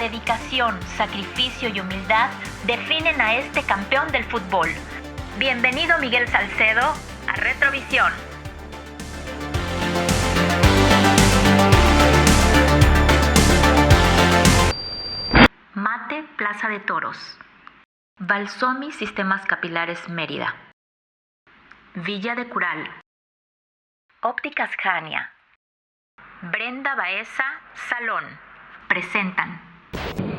dedicación, sacrificio y humildad definen a este campeón del fútbol. Bienvenido Miguel Salcedo a Retrovisión. Mate, Plaza de Toros. Balsomi, Sistemas Capilares, Mérida. Villa de Cural. Ópticas Jania. Brenda Baeza, Salón. Presentan.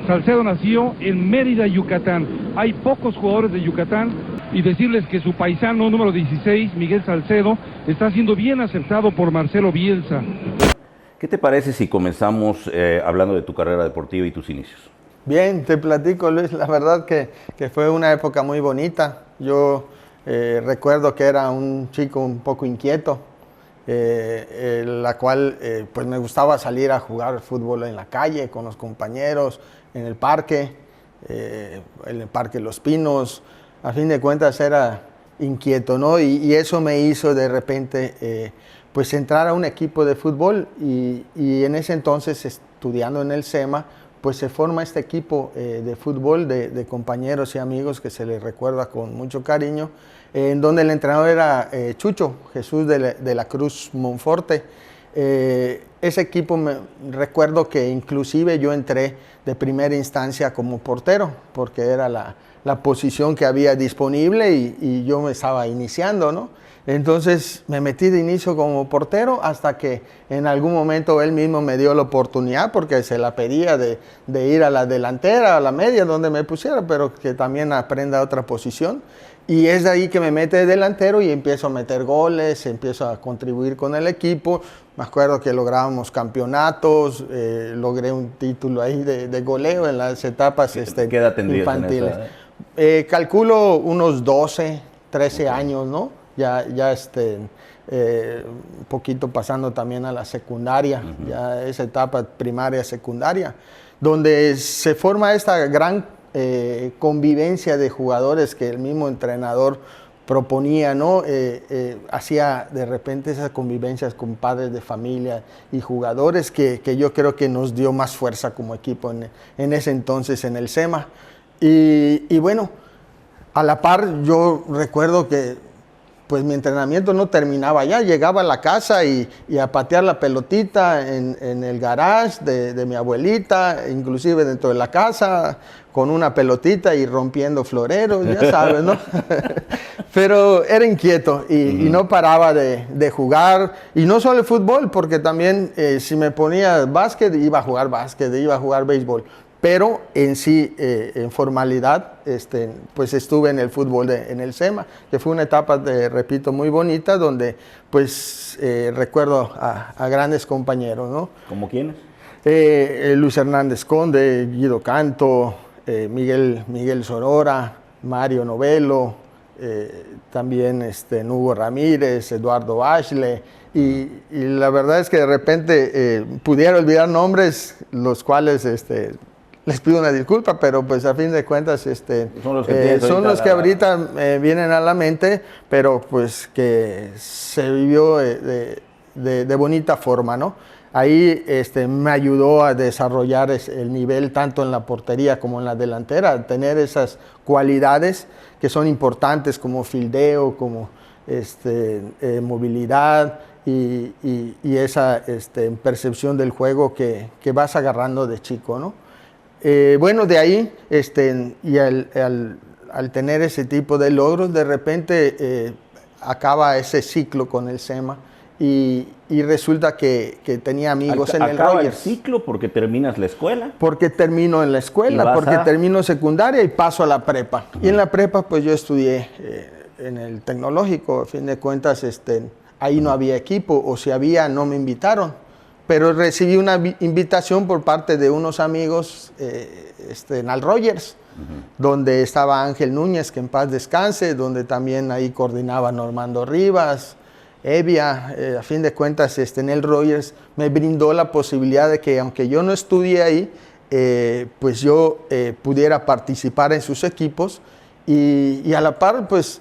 Salcedo nació en Mérida, Yucatán. Hay pocos jugadores de Yucatán y decirles que su paisano número 16, Miguel Salcedo, está siendo bien aceptado por Marcelo Bielsa. ¿Qué te parece si comenzamos hablando de tu carrera deportiva y tus inicios? Bien, te platico, Luis. La verdad que fue una época muy bonita. Yo recuerdo que era un chico un poco inquieto, la cual pues me gustaba salir a jugar fútbol en la calle con los compañeros, en el Parque Los Pinos. A fin de cuentas era inquieto, ¿no? Y eso me hizo de repente pues entrar a un equipo de fútbol y en ese entonces, estudiando en el SEMA, pues se forma este equipo de fútbol de compañeros y amigos que se les recuerda con mucho cariño, en donde el entrenador era Chucho, Jesús de la Cruz Monforte. Ese equipo, recuerdo que inclusive yo entré de primera instancia como portero, porque era la posición que había disponible y yo me estaba iniciando, ¿no? Entonces me metí de inicio como portero hasta que en algún momento él mismo me dio la oportunidad, porque se la pedía de ir a la delantera, a la media, donde me pusiera, pero que también aprenda otra posición. Y es de ahí que me mete de delantero y empiezo a meter goles, empiezo a contribuir con el equipo. Me acuerdo que lográbamos campeonatos, logré un título ahí de goleo en las etapas ¿Qué edad tendrías infantiles. en esa edad? Calculo unos 12, 13 años, ¿no? Ya un poquito pasando también a la secundaria, ya esa etapa primaria, secundaria, donde se forma esta gran convivencia de jugadores que el mismo entrenador proponía, ¿no? Hacía de repente esas convivencias con padres de familia y jugadores que yo creo que nos dio más fuerza como equipo en ese entonces en el SEMA. Y bueno, a la par yo recuerdo que pues mi entrenamiento no terminaba ya, llegaba a la casa y a patear la pelotita en el garage de mi abuelita, inclusive dentro de la casa, con una pelotita y rompiendo floreros, ya sabes, ¿no? Pero era inquieto y no paraba de jugar, y no solo el fútbol, porque también si me ponía básquet, iba a jugar básquet, iba a jugar béisbol. Pero en sí, en formalidad, pues estuve en el fútbol en el SEMA, que fue una etapa, repito, muy bonita, donde pues recuerdo a grandes compañeros, ¿no? ¿Cómo quiénes? Luis Hernández Conde, Guido Canto, Miguel Sorora, Mario Novelo, también Hugo Ramírez, Eduardo Ashley, y la verdad es que de repente pudiera olvidar nombres, los cuales les pido una disculpa, pero pues a fin de cuentas son los que ahorita vienen a la mente, pero pues que se vivió de bonita forma, ¿no? Ahí me ayudó a desarrollar el nivel tanto en la portería como en la delantera, a tener esas cualidades que son importantes como fildeo, como movilidad y esa percepción del juego que vas agarrando de chico, ¿no? Bueno, de ahí, y al tener ese tipo de logros, de repente acaba ese ciclo con el SEMA y resulta que tenía amigos en el Rogers. ¿Acaba el ciclo porque terminas la escuela? Porque termino en la escuela, porque termino secundaria y paso a la prepa. Y en la prepa, pues yo estudié en el tecnológico. A fin de cuentas, ahí no había equipo, o si había, no me invitaron. Pero recibí una invitación por parte de unos amigos en el Rogers, donde estaba Ángel Núñez, que en paz descanse, donde también ahí coordinaba Normando Rivas, Evia. A fin de cuentas, en el Rogers me brindó la posibilidad de que, aunque yo no estudié ahí, pues yo pudiera participar en sus equipos y a la par, pues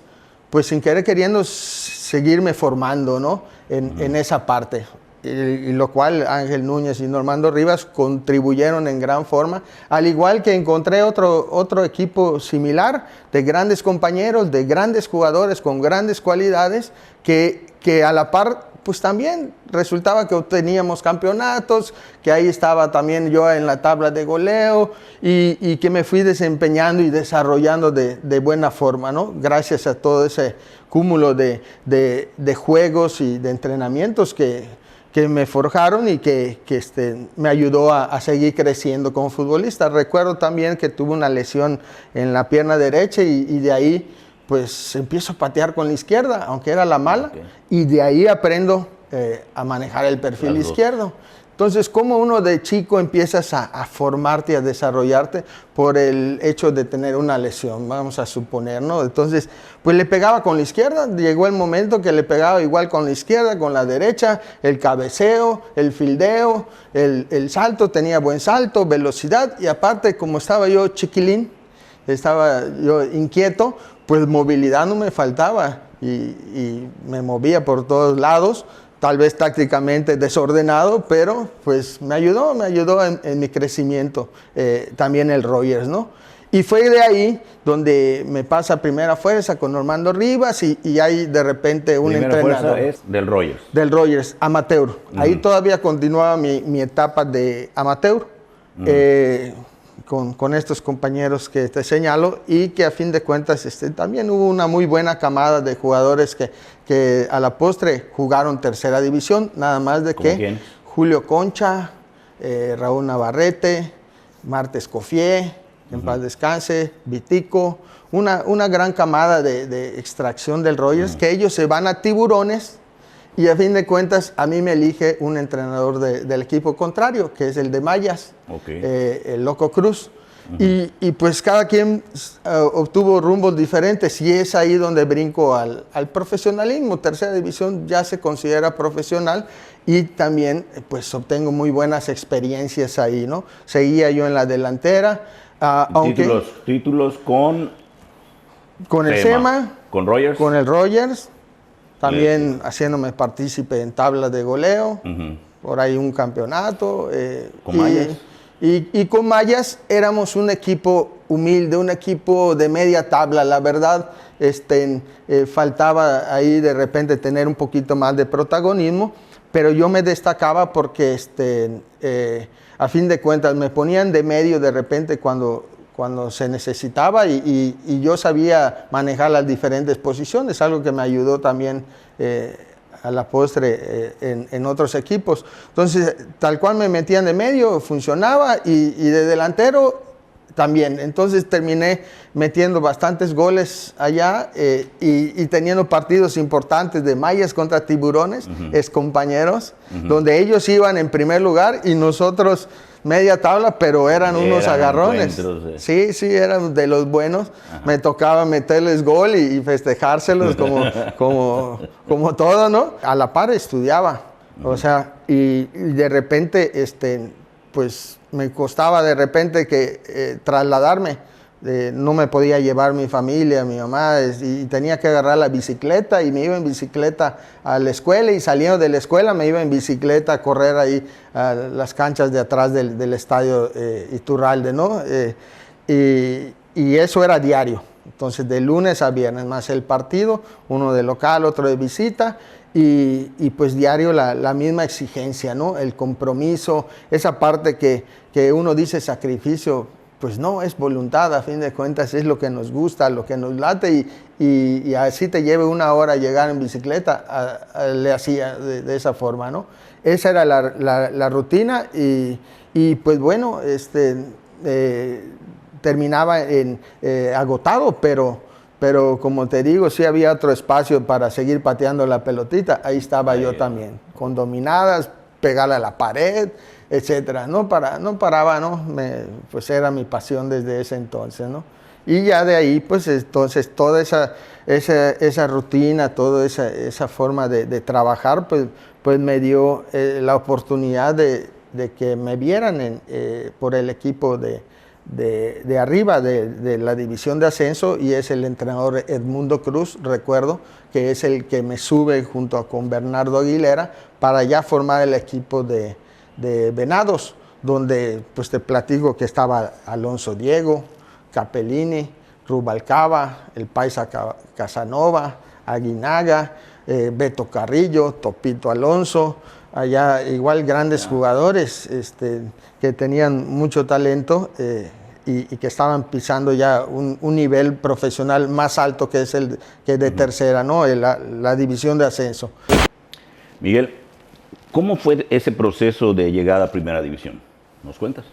sin querer queriendo, seguirme formando, ¿no? En esa parte. y lo cual Ángel Núñez y Normando Rivas contribuyeron en gran forma, al igual que encontré otro equipo similar, de grandes compañeros, de grandes jugadores con grandes cualidades, que a la par pues también resultaba que obteníamos campeonatos, que ahí estaba también yo en la tabla de goleo y que me fui desempeñando y desarrollando de buena forma, ¿no? Gracias a todo ese cúmulo de juegos y de entrenamientos que me forjaron y que me ayudó a seguir creciendo como futbolista. Recuerdo también que tuve una lesión en la pierna derecha y de ahí pues empiezo a patear con la izquierda, aunque era la mala, y de ahí aprendo a manejar el perfil izquierdo. Entonces, como uno de chico empiezas a formarte y a desarrollarte por el hecho de tener una lesión, vamos a suponer, ¿no? Entonces, pues le pegaba con la izquierda, llegó el momento que le pegaba igual con la izquierda, con la derecha, el cabeceo, el fildeo, el salto, tenía buen salto, velocidad, y aparte, como estaba yo chiquilín, estaba yo inquieto, pues movilidad no me faltaba y me movía por todos lados, tal vez tácticamente desordenado, pero pues me ayudó en mi crecimiento, también el Rogers, ¿no? Y fue de ahí donde me pasa primera fuerza con Normando Rivas y hay de repente un primera entrenador. Fuerza es del Rogers. Del Rogers, amateur. Ahí todavía continuaba mi etapa de amateur. Con estos compañeros que te señalo y que a fin de cuentas también hubo una muy buena camada de jugadores que a la postre jugaron tercera división, nada más de que ¿Quién? Julio Concha, Raúl Navarrete, Marta Escofié, en paz descanse, Vitico, una gran camada de extracción del Rogers, que ellos se van a Tiburones y a fin de cuentas a mí me elige un entrenador del equipo contrario, que es el de Mayas, el Loco Cruz. Y pues cada quien obtuvo rumbos diferentes y es ahí donde brinco al profesionalismo. Tercera división ya se considera profesional y también pues obtengo muy buenas experiencias ahí, ¿no? Seguía yo en la delantera. Títulos con el SEMA, con Rogers. Con el Rogers. También haciéndome partícipe en tablas de goleo, por ahí un campeonato. ¿Con Mayas? Y con Mayas éramos un equipo humilde, un equipo de media tabla. La verdad, faltaba ahí de repente tener un poquito más de protagonismo, pero yo me destacaba porque a fin de cuentas me ponían de medio de repente cuando se necesitaba y yo sabía manejar las diferentes posiciones, algo que me ayudó también a la postre en otros equipos. Entonces, tal cual me metían de medio, funcionaba y de delantero también. Entonces terminé metiendo bastantes goles allá y teniendo partidos importantes de Mayas contra Tiburones, excompañeros, donde ellos iban en primer lugar y nosotros media tabla, pero eran unos agarrones. Sí, eran de los buenos. Me tocaba meterles gol y festejárselos como todo, ¿no? A la par estudiaba, o sea, y de repente, pues me costaba de repente que trasladarme. No me podía llevar mi familia, mi mamá, y tenía que agarrar la bicicleta y me iba en bicicleta a la escuela y saliendo de la escuela me iba en bicicleta a correr ahí a las canchas de atrás del estadio Iturralde, ¿no? Y eso era diario, entonces de lunes a viernes, más el partido, uno de local, otro de visita. Y pues diario la misma exigencia, ¿no? El compromiso, esa parte que uno dice sacrificio, pues no, es voluntad, a fin de cuentas es lo que nos gusta, lo que nos late y así te lleve una hora llegar en bicicleta, le hacía de esa forma, ¿no? Esa era la rutina y pues bueno, terminaba agotado, pero como te digo, sí había otro espacio para seguir pateando la pelotita, ahí estaba yo también, con dominadas, pegarle a la pared, etcétera. No paraba, ¿no? Pues era mi pasión desde ese entonces, ¿no? Y ya de ahí, pues entonces toda esa rutina, toda esa forma de trabajar, pues me dio la oportunidad de que me vieran por el equipo de arriba de la división de ascenso, y es el entrenador Edmundo Cruz, recuerdo, que es el que me sube junto con Bernardo Aguilera para ya formar el equipo de Venados, donde pues te platico que estaba Alonso Diego, Capellini, Rubalcaba, el Paisa Casanova, Aguinaga, Beto Carrillo, Topito Alonso, allá igual grandes jugadores que tenían mucho talento y que estaban pisando ya un nivel profesional más alto que es el que de tercera, ¿no? La división de ascenso. Miguel, ¿cómo fue ese proceso de llegada a Primera División? ¿Nos cuentas?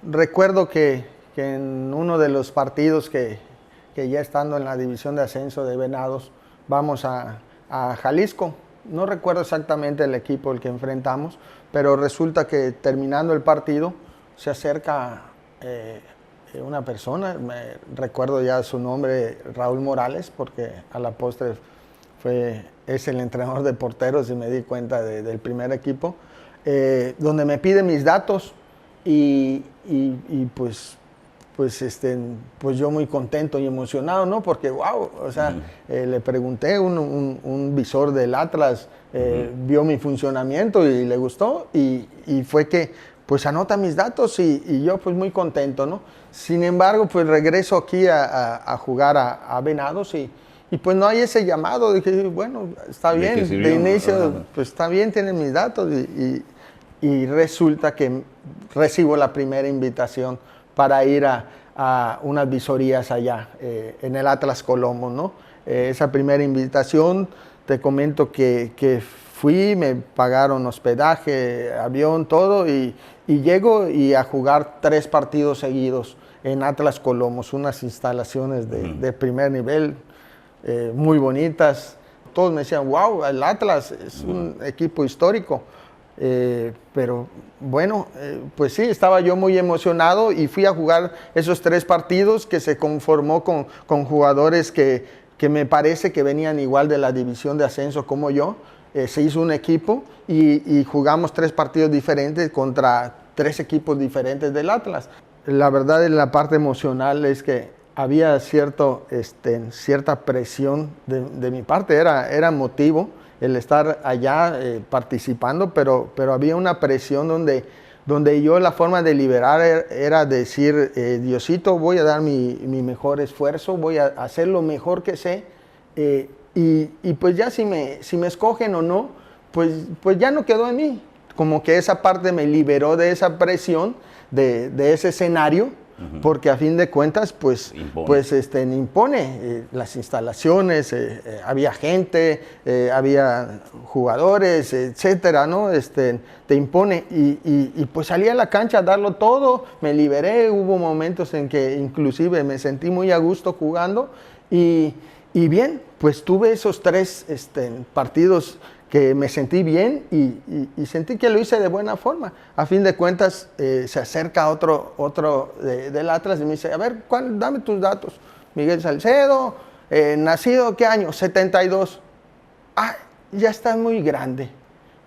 Recuerdo que en uno de los partidos que ya estando en la división de ascenso de Venados, vamos a Jalisco. No recuerdo exactamente el equipo el que enfrentamos, pero resulta que terminando el partido se acerca una persona, recuerdo ya su nombre, Raúl Morales, porque a la postre es el entrenador de porteros y me di cuenta del primer equipo, donde me pide mis datos y pues yo muy contento y emocionado, ¿no? Porque, wow, o sea, le pregunté, un visor del Atlas vio mi funcionamiento y le gustó, y fue que, pues, anota mis datos y yo, pues, muy contento, ¿no? Sin embargo, pues, regreso aquí a jugar a Venados y pues no hay ese llamado. Dije, bueno, está bien, de inicio, pues, está bien, tienen mis datos y resulta que recibo la primera invitación para ir a unas visorías allá, en el Atlas Colomos, ¿no? Esa primera invitación, te comento que fui, me pagaron hospedaje, avión, todo, y llego y a jugar 3 partidos seguidos en Atlas Colomos, unas instalaciones de primer nivel, muy bonitas. Todos me decían, wow, el Atlas es un equipo histórico. Pero bueno, pues sí, estaba yo muy emocionado y fui a jugar esos 3 partidos que se conformó con jugadores que me parece que venían igual de la división de ascenso como yo. Se hizo un equipo y jugamos 3 partidos diferentes contra 3 equipos diferentes del Atlas. La verdad, en la parte emocional es que había cierta presión de mi parte, era motivo el estar allá participando, pero había una presión donde yo la forma de liberar era decir, Diosito, voy a dar mi mejor esfuerzo, voy a hacer lo mejor que sé, y pues ya si me escogen o no, pues ya no quedó en mí. Como que esa parte me liberó de esa presión, de ese escenario, porque a fin de cuentas, pues impone las instalaciones, había gente, había jugadores, etcétera, ¿no? Te impone y pues salí a la cancha a darlo todo, me liberé, hubo momentos en que inclusive me sentí muy a gusto jugando y bien, pues tuve esos 3 partidos que me sentí bien y sentí que lo hice de buena forma. A fin de cuentas, se acerca otro del Atlas y me dice, a ver, dame tus datos. Miguel Salcedo, nacido, ¿qué año? 72. Ah, ya estás muy grande.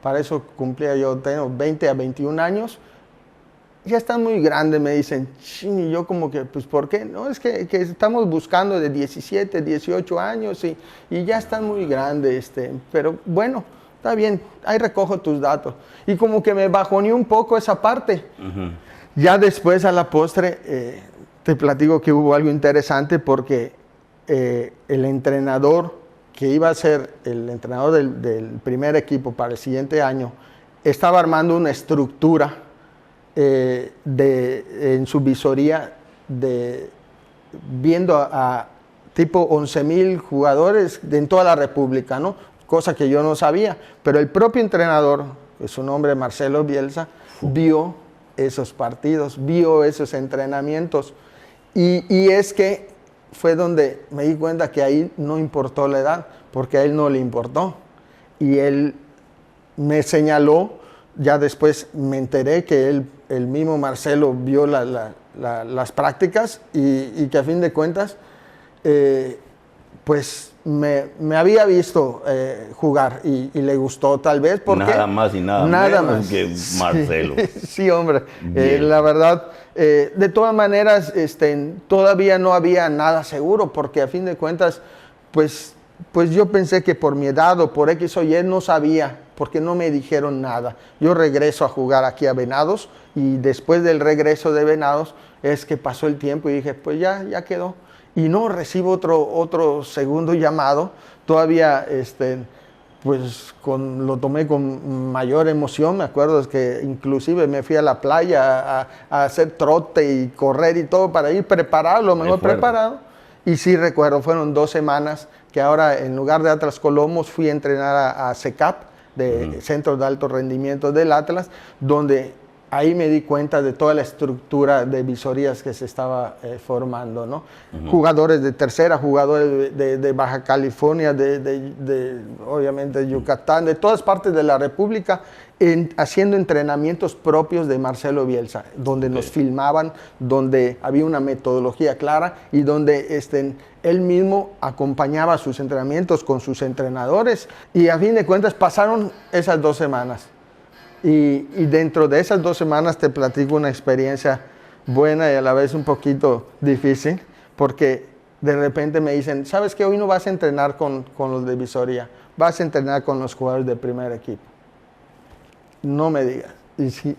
Para eso cumplía yo, tengo 20 a 21 años. Ya estás muy grande, me dicen. Y yo como que, pues, ¿por qué? No, es que estamos buscando de 17, 18 años y ya estás muy grande, pero bueno, está bien, ahí recojo tus datos. Y como que me bajoneó un poco esa parte. Ya después, a la postre, te platico que hubo algo interesante porque el entrenador que iba a ser el entrenador del primer equipo para el siguiente año, estaba armando una estructura en su visoría viendo a tipo 11,000 jugadores en toda la República, ¿no? Cosa que yo no sabía, pero el propio entrenador, que su nombre es Marcelo Bielsa, vio esos partidos, vio esos entrenamientos y es que fue donde me di cuenta que ahí no importó la edad, porque a él no le importó y él me señaló. Ya después me enteré que el mismo Marcelo vio las prácticas y que a fin de cuentas, pues me había visto jugar y le gustó tal vez porque... Nada más y nada menos que Marcelo. Sí, sí, hombre. La verdad, de todas maneras, todavía no había nada seguro porque a fin de cuentas, pues yo pensé que por mi edad o por X o Y no sabía, porque no me dijeron nada. Yo regreso a jugar aquí a Venados y después del regreso de Venados es que pasó el tiempo y dije, pues ya quedó. Y no, recibo otro segundo llamado, todavía pues lo tomé con mayor emoción. Me acuerdo que inclusive me fui a la playa a hacer trote y correr y todo para ir preparado, lo mejor preparado. Y sí recuerdo, fueron 2 semanas que ahora en lugar de Atlas Colomos fui a entrenar a CECAP, de Centro de Alto Rendimiento del Atlas, donde ahí me di cuenta de toda la estructura de visorías que se estaba formando, ¿no? Jugadores de tercera, jugadores de Baja California, obviamente de Yucatán, de todas partes de la República, haciendo entrenamientos propios de Marcelo Bielsa, donde nos filmaban, donde había una metodología clara y donde él mismo acompañaba sus entrenamientos con sus entrenadores. Y a fin de cuentas pasaron esas 2 semanas. Y dentro de esas 2 semanas te platico una experiencia buena y a la vez un poquito difícil, porque de repente me dicen, ¿sabes qué? Hoy no vas a entrenar con los de visoría, vas a entrenar con los jugadores de primer equipo. No me digas. Y sí,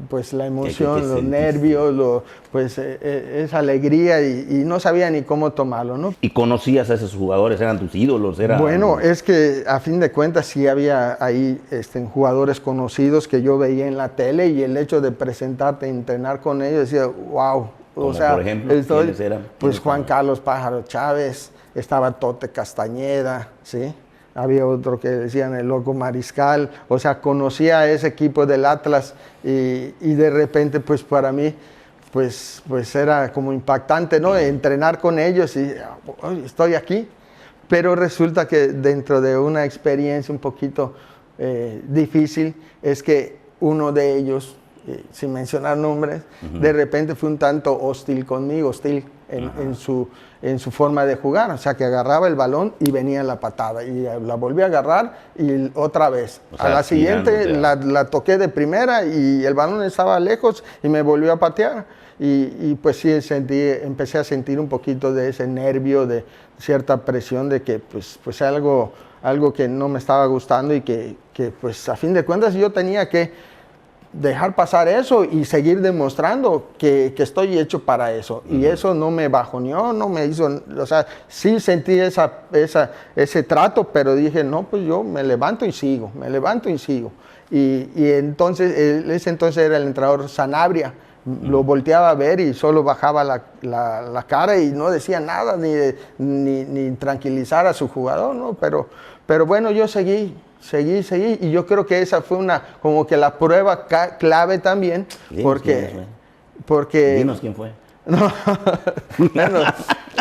pues la emoción, los nervios, esa alegría y no sabía ni cómo tomarlo, ¿no? ¿Y conocías a esos jugadores? ¿Eran tus ídolos? Bueno, es que a fin de cuentas sí había ahí jugadores conocidos que yo veía en la tele y el hecho de presentarte a entrenar con ellos decía, wow. O sea, por ejemplo, ¿quiénes eran? Pues Juan Carlos Pájaro Chávez, estaba Tote Castañeda, ¿sí? Había otro que decían el Loco Mariscal, o sea, conocía a ese equipo del Atlas y de repente, pues para mí, pues era como impactante, ¿no? Entrenar con ellos y estoy aquí, pero resulta que dentro de una experiencia un poquito difícil, es que uno de ellos, sin mencionar nombres, de repente fue un tanto hostil conmigo, hostil en su forma de jugar, o sea que agarraba el balón y venía la patada y la volví a agarrar y otra vez. O sea, a la siguiente la toqué de primera y el balón estaba lejos y me volvió a patear y pues sí empecé a sentir un poquito de ese nervio, de cierta presión de que pues algo que no me estaba gustando y que pues a fin de cuentas yo tenía que dejar pasar eso y seguir demostrando que estoy hecho para eso. Y eso no me bajoneó, no me hizo, o sea, sí sentí ese trato, pero dije, no, pues yo me levanto y sigo, Y entonces, ese entonces era el entrenador Sanabria, lo volteaba a ver y solo bajaba la cara y no decía nada, ni tranquilizar a su jugador, ¿no? Pero bueno, yo seguí y yo creo que esa fue como que la prueba clave también, porque dinos quién fue. No, bueno,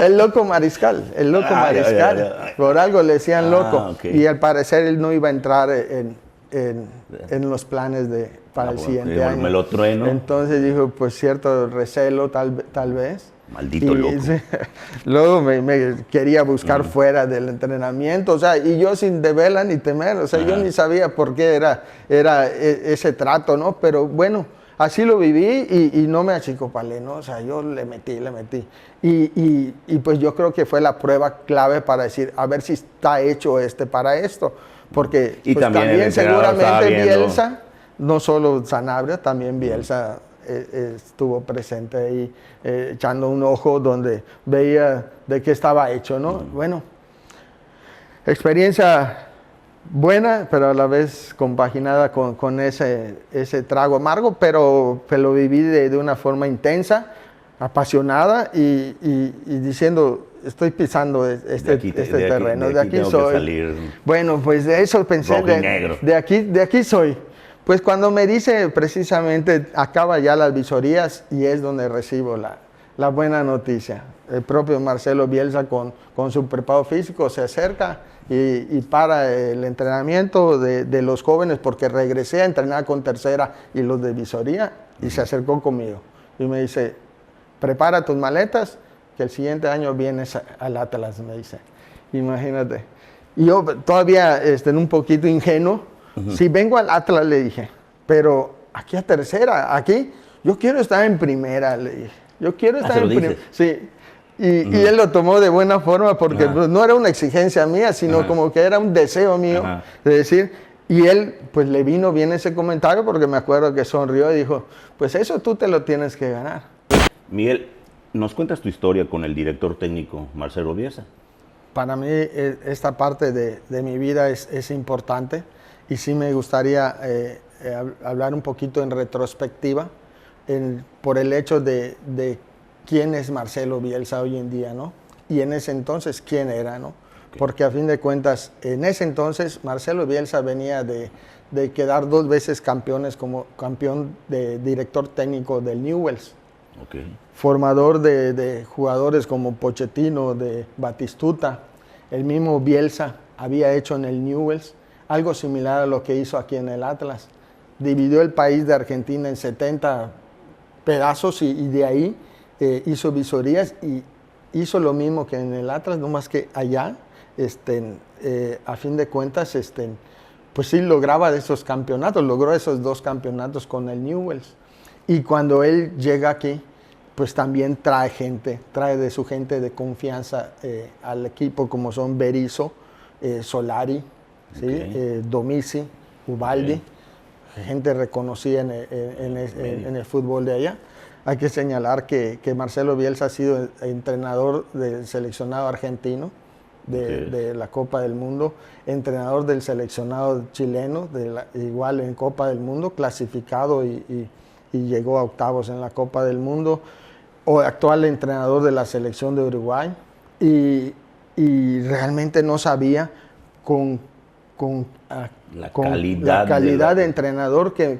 el Loco Mariscal, ya. Por algo le decían loco, okay. Y al parecer él no iba a entrar en los planes para el siguiente año. Me lo trueno. Entonces dijo, pues cierto recelo tal vez. Maldito loco. Luego me quería buscar fuera del entrenamiento, o sea, y yo sin deberla ni temer, o sea, yo ni sabía por qué era ese trato, ¿no? Pero bueno, así lo viví y no me achicopalé, ¿no? O sea, yo le metí. Y pues yo creo que fue la prueba clave para decir, a ver si está hecho para esto. Porque pues, también seguramente Bielsa, no solo Sanabria, también Bielsa estuvo presente ahí echando un ojo donde veía de qué estaba hecho, ¿no? Bueno, experiencia buena, pero a la vez compaginada con ese trago amargo, pero lo viví de una forma intensa, apasionada y diciendo, estoy pisando este terreno, de aquí soy. Bueno, pues de eso pensé, de aquí soy. Pues cuando me dice precisamente, acaba ya las visorías y es donde recibo la buena noticia. El propio Marcelo Bielsa con su preparo físico se acerca y para el entrenamiento de los jóvenes, porque regresé a entrenar con tercera y los de visoría, y se acercó conmigo y me dice, prepara tus maletas, que el siguiente año vienes al Atlas, me dice. imagínate. Y yo todavía un poquito ingenuo, si vengo al Atlas, le dije, pero aquí a tercera, aquí, yo quiero estar en primera, le dije. Yo quiero estar en primera. Sí. Y él lo tomó de buena forma porque pues, no era una exigencia mía, sino como que era un deseo mío de decir. Y él, pues le vino bien ese comentario porque me acuerdo que sonrió y dijo, pues eso tú te lo tienes que ganar. Miguel, ¿nos cuentas tu historia con el director técnico Marcelo Bielsa? Para mí esta parte de mi vida es importante y sí me gustaría hablar un poquito en retrospectiva por el hecho de quién es Marcelo Bielsa hoy en día, ¿no? Y en ese entonces, ¿quién era, no? Okay. Porque a fin de cuentas, en ese entonces, Marcelo Bielsa venía de quedar 2 veces como campeón de director técnico del Newell's. Okay. Formador de jugadores como Pochettino, de Batistuta. El mismo Bielsa había hecho en el Newell's algo similar a lo que hizo aquí en el Atlas. Dividió el país de Argentina en 70 pedazos y de ahí hizo visorías y hizo lo mismo que en el Atlas, no más que allá, a fin de cuentas, pues sí lograba esos campeonatos, logró esos 2 campeonatos con el Newell's. Y cuando él llega aquí, pues también trae de su gente de confianza al equipo, como son Berizzo, Solari, ¿sí? Domizzi, Ubaldi, gente reconocida en el fútbol de allá. Hay que señalar que Marcelo Bielsa ha sido entrenador del seleccionado argentino de la Copa del Mundo, entrenador del seleccionado chileno, igual en Copa del Mundo, clasificado y llegó a octavos en la Copa del Mundo, o actual entrenador de la selección de Uruguay, y realmente no sabía con la calidad de entrenador que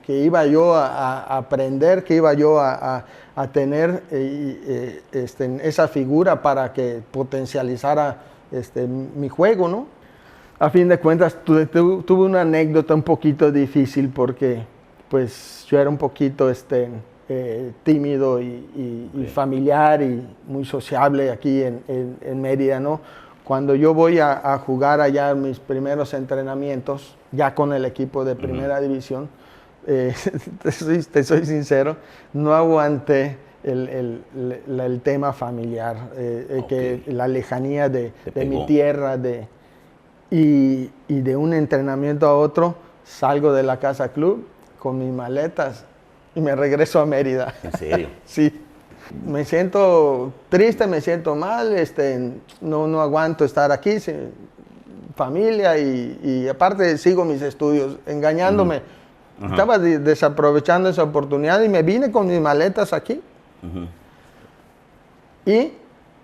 iba yo a aprender, que iba yo a tener esa figura para que potencializara mi juego, ¿no? A fin de cuentas, tuve una anécdota un poquito difícil porque pues yo era un poquito tímido y familiar y muy sociable aquí en Mérida, ¿no? Cuando yo voy a jugar allá mis primeros entrenamientos, ya con el equipo de primera división, te soy sincero, no aguanté el tema familiar, que la lejanía de mi tierra, y de un entrenamiento a otro salgo de la casa club con mis maletas y me regreso a Mérida. ¿En serio? Sí. Me siento triste, me siento mal, no aguanto estar aquí, familia y aparte sigo mis estudios, engañándome. Estaba desaprovechando esa oportunidad y me vine con mis maletas aquí. Y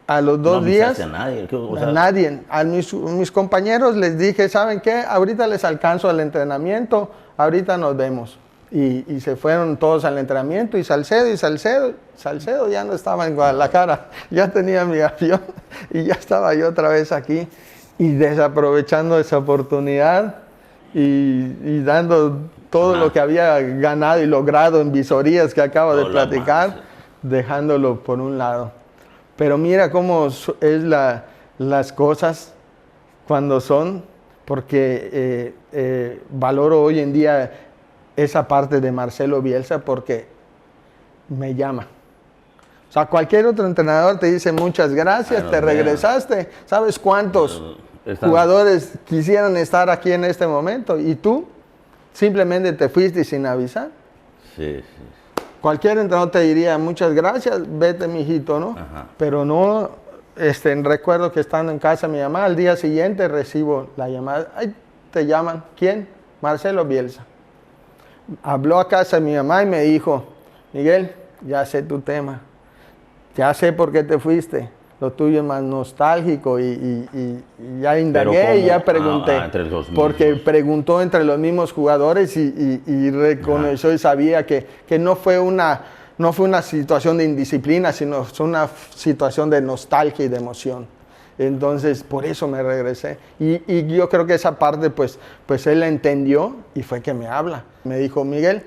a los 2 días, a nadie. A nadie. A mis compañeros les dije, ¿saben qué? Ahorita les alcanzo al entrenamiento, ahorita nos vemos. Y se fueron todos al entrenamiento y Salcedo ya no estaba en Guadalajara, ya tenía mi avión y ya estaba yo otra vez aquí y desaprovechando esa oportunidad y dando todo lo que había ganado y logrado en visorías que acabo de platicar, dejándolo por un lado. Pero mira cómo es las cosas cuando son, porque valoro hoy en día esa parte de Marcelo Bielsa porque me llama. O sea, cualquier otro entrenador te dice muchas gracias, te regresaste. ¿Sabes cuántos jugadores quisieran estar aquí en este momento? Y tú simplemente te fuiste sin avisar. Sí. Cualquier entrenador te diría muchas gracias, vete mijito, ¿no? Pero no, recuerdo que estando en casa de mi mamá, al día siguiente recibo la llamada. Ay, te llaman. ¿Quién? Marcelo Bielsa. Habló a casa de mi mamá y me dijo, Miguel, ya sé tu tema, ya sé por qué te fuiste, lo tuyo es más nostálgico y ya indagué y ya pregunté, porque preguntó entre los mismos jugadores y reconoció y sabía que no fue una situación de indisciplina, sino fue una situación de nostalgia y de emoción. Entonces, por eso me regresé. Y yo creo que esa parte, pues él la entendió y fue que me habla. Me dijo, Miguel,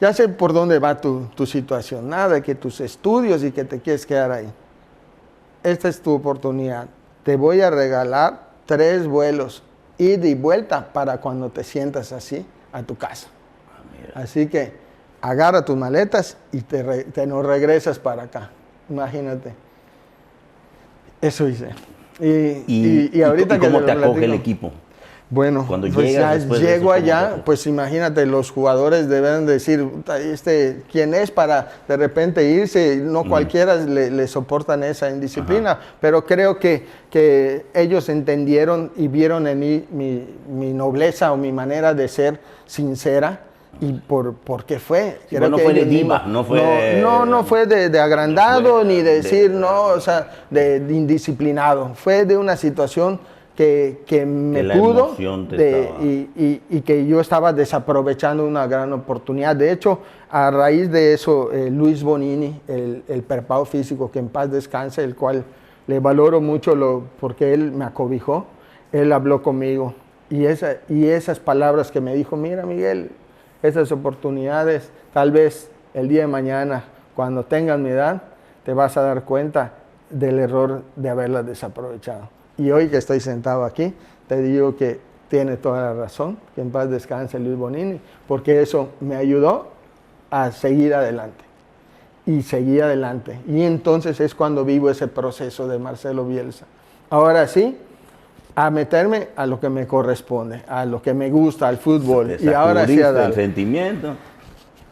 ya sé por dónde va tu situación. Nada de que tus estudios y que te quieres quedar ahí. Esta es tu oportunidad. te voy a regalar 3 vuelos, ida y vuelta, para cuando te sientas así a tu casa. Así que agarra tus maletas y te nos regresas para acá. Imagínate. Eso hice. Y ahorita ¿cómo te acoge platico, el equipo? Bueno, Cuando pues llegas, ya llego allá, pues imagínate, los jugadores deben decir, ¿quién es para de repente irse? No cualquiera le soportan esa indisciplina, pero creo que ellos entendieron y vieron en mí mi nobleza o mi manera de ser sincera. Y por qué fue. Creo no fue de diva, no fue de agrandado, ni de decir, o sea, de indisciplinado. Fue de una situación que me pudo y que yo estaba desaprovechando una gran oportunidad. De hecho, a raíz de eso, Luis Bonini, el preparador físico, que en paz descanse, el cual le valoro mucho porque él me acobijó, él habló conmigo. Y esas palabras que me dijo, mira, Miguel, esas oportunidades, tal vez el día de mañana, cuando tengas mi edad, te vas a dar cuenta del error de haberlas desaprovechado. Y hoy que estoy sentado aquí, te digo que tiene toda la razón, que en paz descanse Luis Bonini, porque eso me ayudó a seguir adelante. Y seguir adelante. Y entonces es cuando vivo ese proceso de Marcelo Bielsa. Ahora sí, a meterme a lo que me corresponde, a lo que me gusta, al fútbol. Y ahora sí a dar. El sentimiento.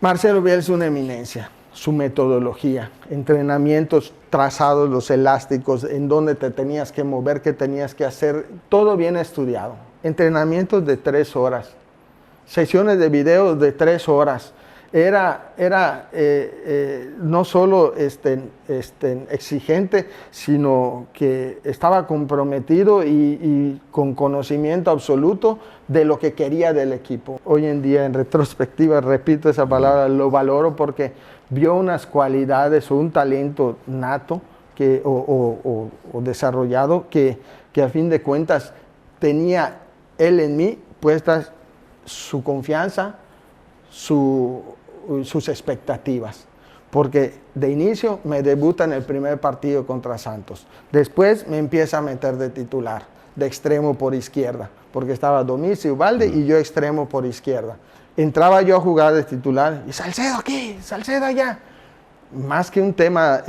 Marcelo Bielsa es una eminencia. Su metodología, entrenamientos trazados, los elásticos, en dónde te tenías que mover, qué tenías que hacer, todo bien estudiado. Entrenamientos de 3 horas, sesiones de videos de 3 horas. Era no solo exigente, sino que estaba comprometido y con conocimiento absoluto de lo que quería del equipo. Hoy en día, en retrospectiva, repito esa palabra, lo valoro porque vio unas cualidades o un talento nato o desarrollado que a fin de cuentas tenía él en mí puestas su confianza, sus expectativas, porque de inicio me debuta en el primer partido contra Santos, después me empieza a meter de titular, de extremo por izquierda, porque estaba Domicio y Ubalde y yo extremo por izquierda. Entraba yo a jugar de titular y Salcedo aquí, Salcedo allá, más que un tema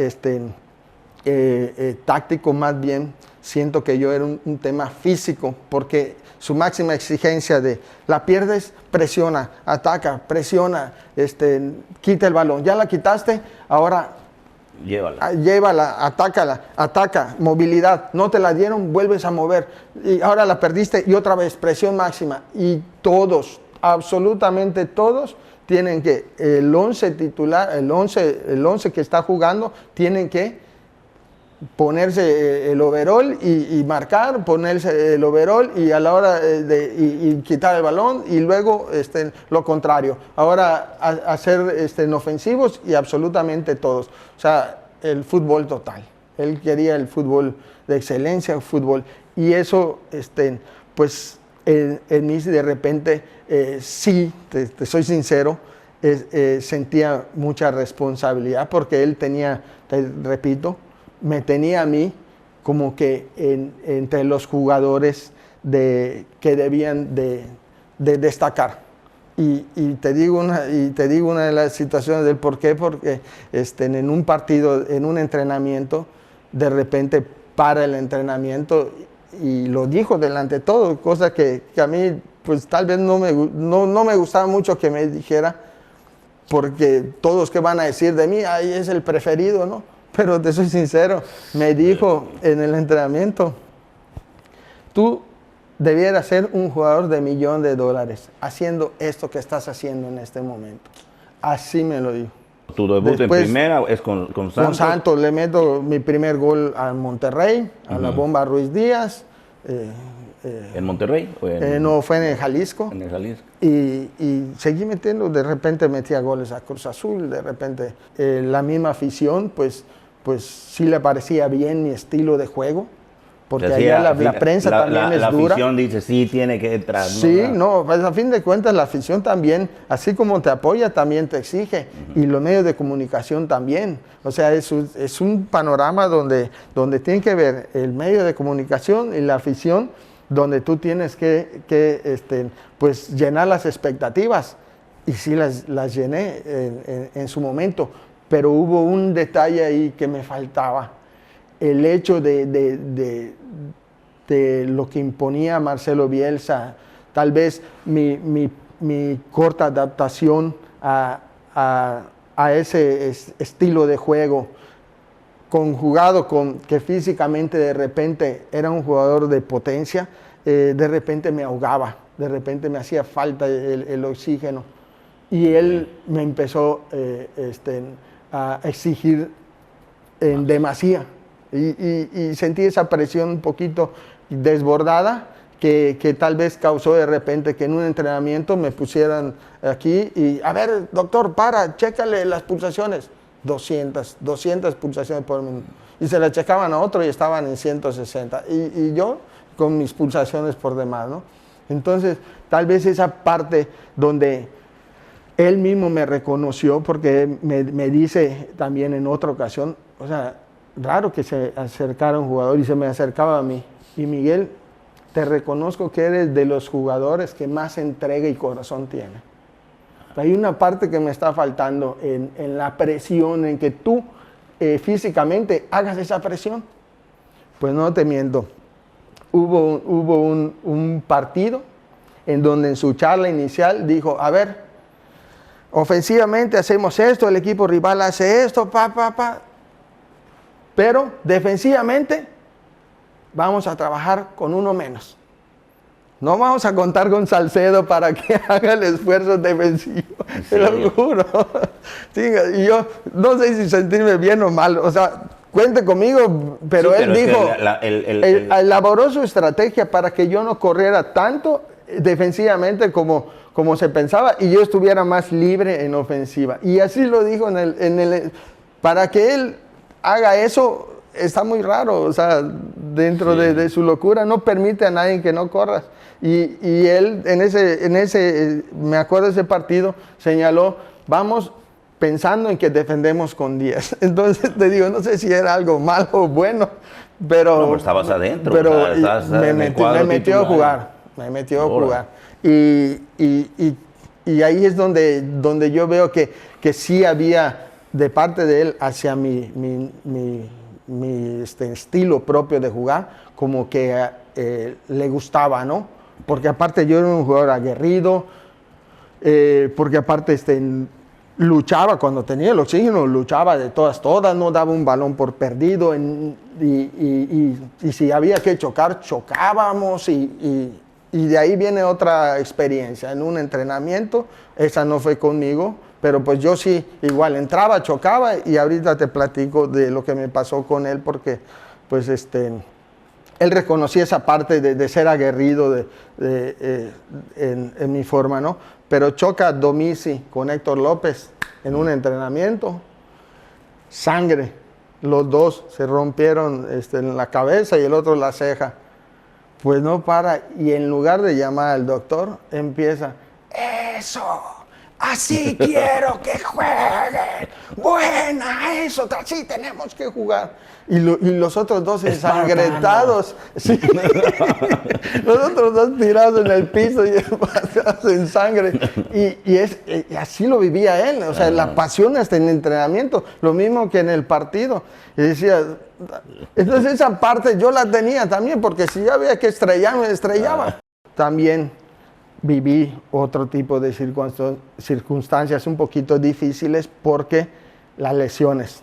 táctico, más bien siento que yo era un tema físico, porque su máxima exigencia de la pierdes, presiona, ataca, presiona, quita el balón, ya la quitaste, ahora llévala, ataca, movilidad, no te la dieron, vuelves a mover, y ahora la perdiste y otra vez, presión máxima, y todos, absolutamente todos, tienen que, el 11 titular, el 11 que está jugando, tienen que ponerse el overall y marcar, ponerse el overall y a la hora de quitar el balón y luego lo contrario. Ahora hacer ofensivos y absolutamente todos. O sea, el fútbol total. Él quería el fútbol de excelencia, el fútbol. Y eso, pues, en mí de repente, sí, te soy sincero, sentía mucha responsabilidad porque él tenía, te repito, me tenía a mí como que entre los jugadores que debían de destacar. Y te digo una de las situaciones del por qué, porque en un partido, en un entrenamiento, de repente para el entrenamiento y lo dijo delante de todo, cosa que a mí pues tal vez no me gustaba mucho que me dijera, porque todos que van a decir de mí, ahí es el preferido, ¿no? Pero te soy sincero, me dijo en el entrenamiento, tú debieras ser un jugador de $1 millón haciendo esto que estás haciendo en este momento. Así me lo dijo. Tu debut después, en primera es con Santos. Con Santos le meto mi primer gol a Monterrey, a la Bomba Ruiz Díaz. ¿En Monterrey? ¿O no, fue en el Jalisco. En el Jalisco. Y seguí metiendo, de repente metía goles a Cruz Azul, de repente la misma afición, pues sí le parecía bien mi estilo de juego, porque O sea, allá sí, la prensa también es la dura. La afición dice, sí, tiene que entrar. Sí, no, pues a fin de cuentas la afición también, así como te apoya, también te exige. Y los medios de comunicación también. O sea, es un panorama donde tiene que ver el medio de comunicación y la afición, donde tú tienes que pues llenar las expectativas. Y sí las llené en su momento. Pero hubo un detalle ahí que me faltaba. El hecho de lo que imponía Marcelo Bielsa, tal vez mi corta adaptación a ese estilo de juego, conjugado con que físicamente de repente era un jugador de potencia, de repente me ahogaba, de repente me hacía falta el oxígeno. Y él me empezó a exigir en demasía. Y sentí esa presión un poquito desbordada que tal vez causó de repente que en un entrenamiento me pusieran aquí y, a ver, doctor, chécale las pulsaciones. 200 pulsaciones por minuto. Y se la checaban a otro y estaban en 160. Y yo con mis pulsaciones por demás, ¿no? Entonces, tal vez esa parte donde él mismo me reconoció, porque me dice también en otra ocasión, o sea, raro que se acercara un jugador y se me acercaba a mí. Y Miguel, te reconozco que eres de los jugadores que más entrega y corazón tiene. Hay una parte que me está faltando en la presión, en que tú físicamente hagas esa presión. Pues no te miento. Hubo un partido en donde en su charla inicial dijo, a ver, ofensivamente hacemos esto, el equipo rival hace esto, pero defensivamente vamos a trabajar con uno menos. No vamos a contar con Salcedo para que haga el esfuerzo defensivo, te lo juro. Sí, y yo no sé si sentirme bien o mal, o sea, cuente conmigo, pero sí, él dijo, elaboró su estrategia para que yo no corriera tanto defensivamente como se pensaba y yo estuviera más libre en ofensiva. Y así lo dijo para que él haga eso, está muy raro, o sea, dentro de su locura no permite a nadie que no corras. Y él en ese, me acuerdo de ese partido, señaló, vamos pensando en que defendemos con 10. Entonces te digo, no sé si era algo malo o bueno, pero... No, estabas adentro. Pero me metió a jugar, me metió a jugar. Y ahí es donde yo veo que sí había de parte de él hacia mi estilo propio de jugar, como que le gustaba, ¿no? Porque aparte yo era un jugador aguerrido, porque aparte luchaba cuando tenía el oxígeno, luchaba de todas, no daba un balón por perdido, y si había que chocar, chocábamos, y de ahí viene otra experiencia. En un entrenamiento, esa no fue conmigo, pero pues yo sí, igual entraba, chocaba, y ahorita te platico de lo que me pasó con él, porque pues él reconocía esa parte de ser aguerrido en mi forma, ¿no? Pero choca Domisi con Héctor López en un entrenamiento, sangre, los dos se rompieron en la cabeza y el otro la ceja. Pues no para, y en lugar de llamar al doctor, empieza, ¡eso! ¡Así quiero que jueguen! ¡Buena! ¡Eso! ¡Así tenemos que jugar! Y los otros dos ensangrentados. Sí. Los otros dos tirados en el piso y en sangre. Y así lo vivía él. O sea, la pasión hasta en el entrenamiento. Lo mismo que en el partido. Y decía... Entonces esa parte yo la tenía también, porque si ya había que estrellarme, estrellaba. También viví otro tipo de circunstancias un poquito difíciles, porque las lesiones.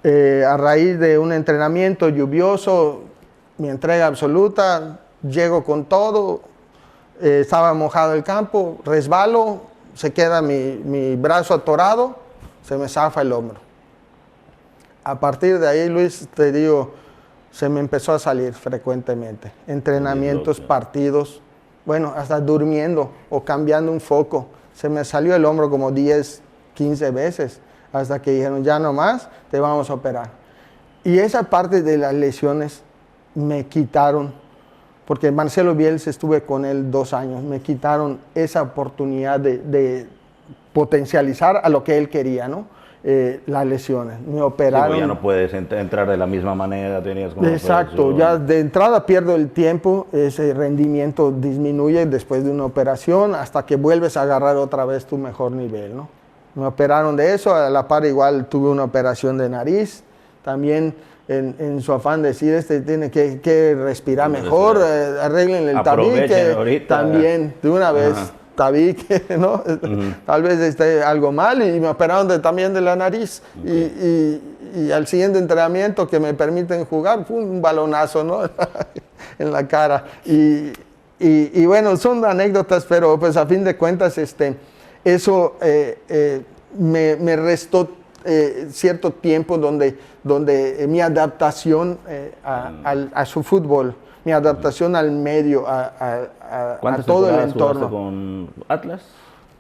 A raíz de un entrenamiento lluvioso, mi entrega absoluta, llego con todo, estaba mojado el campo, resbalo, se queda mi brazo atorado, se me zafa el hombro. A partir de ahí, Luis, te digo, se me empezó a salir frecuentemente. Entrenamientos, partidos, bueno, hasta durmiendo o cambiando un foco. Se me salió el hombro como 10, 15 veces, hasta que dijeron, ya no más, te vamos a operar. Y esa parte de las lesiones me quitaron, porque Marcelo Bielsa estuve con él 2 años, me quitaron esa oportunidad de potencializar a lo que él quería, ¿no? Las lesiones. Me operaron. Sí, ya no puedes entrar de la misma manera, tenías como Exacto, ya de entrada pierdo el tiempo, ese rendimiento disminuye después de una operación hasta que vuelves a agarrar otra vez tu mejor nivel, ¿no? Me operaron de eso, a la par igual tuve una operación de nariz, también en su afán de decir, tiene que respirar mejor, arreglen el tabique, ahorita. También de una vez. Ajá. Tabique, ¿no? Tal vez esté algo mal y me operaron también de la nariz. Okay. Y al siguiente entrenamiento que me permiten jugar, fue un balonazo, ¿no? En la cara. Y bueno, son anécdotas, pero pues a fin de cuentas eso me restó cierto tiempo donde mi adaptación a su fútbol, mi adaptación al medio, a todo el entorno. ¿Con Atlas?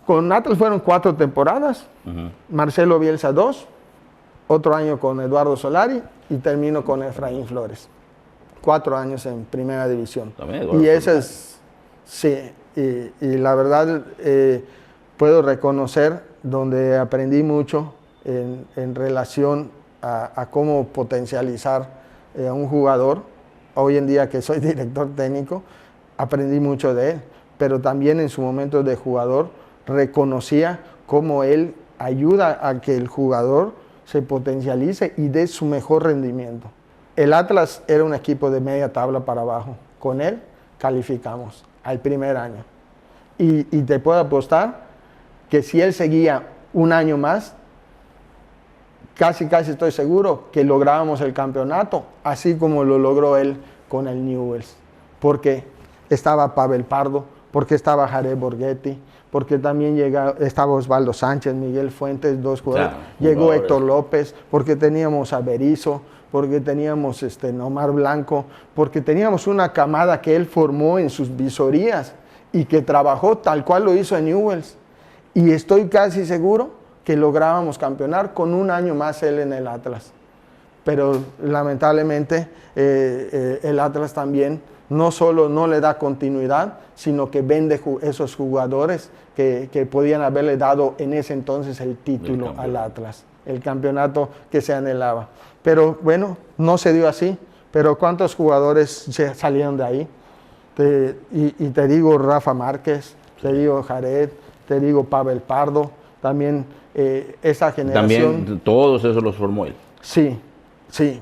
Con Atlas fueron 4 temporadas, Marcelo Bielsa 2, otro año con Eduardo Solari y termino con Efraín Flores. 4 años en primera división. También, y esas, sí, y la verdad puedo reconocer donde aprendí mucho en relación a cómo potencializar a un jugador. Hoy en día que soy director técnico, aprendí mucho de él, pero también en su momento de jugador reconocía cómo él ayuda a que el jugador se potencialice y dé su mejor rendimiento. El Atlas era un equipo de media tabla para abajo. Con él calificamos al primer año. Y te puedo apostar que si él seguía un año más, casi estoy seguro que lográbamos el campeonato, así como lo logró él con el Newell's. Porque estaba Pavel Pardo, porque estaba Jared Borghetti, porque también estaba Osvaldo Sánchez, Miguel Fuentes, 2 jugadores. Claro, llegó Héctor López, porque teníamos a Berizzo, porque teníamos Omar Blanco, porque teníamos una camada que él formó en sus visorías y que trabajó tal cual lo hizo en Newell's. Y estoy casi seguro que lográbamos campeonar con un año más él en el Atlas. Pero lamentablemente el Atlas también no solo no le da continuidad, sino que vende esos jugadores que podían haberle dado en ese entonces el título al Atlas, el campeonato que se anhelaba. Pero bueno, no se dio así, pero ¿cuántos jugadores salieron de ahí? Y te digo Rafa Márquez, te digo Jared, te digo Pavel Pardo, también esa generación. También todos esos los formó él. Sí,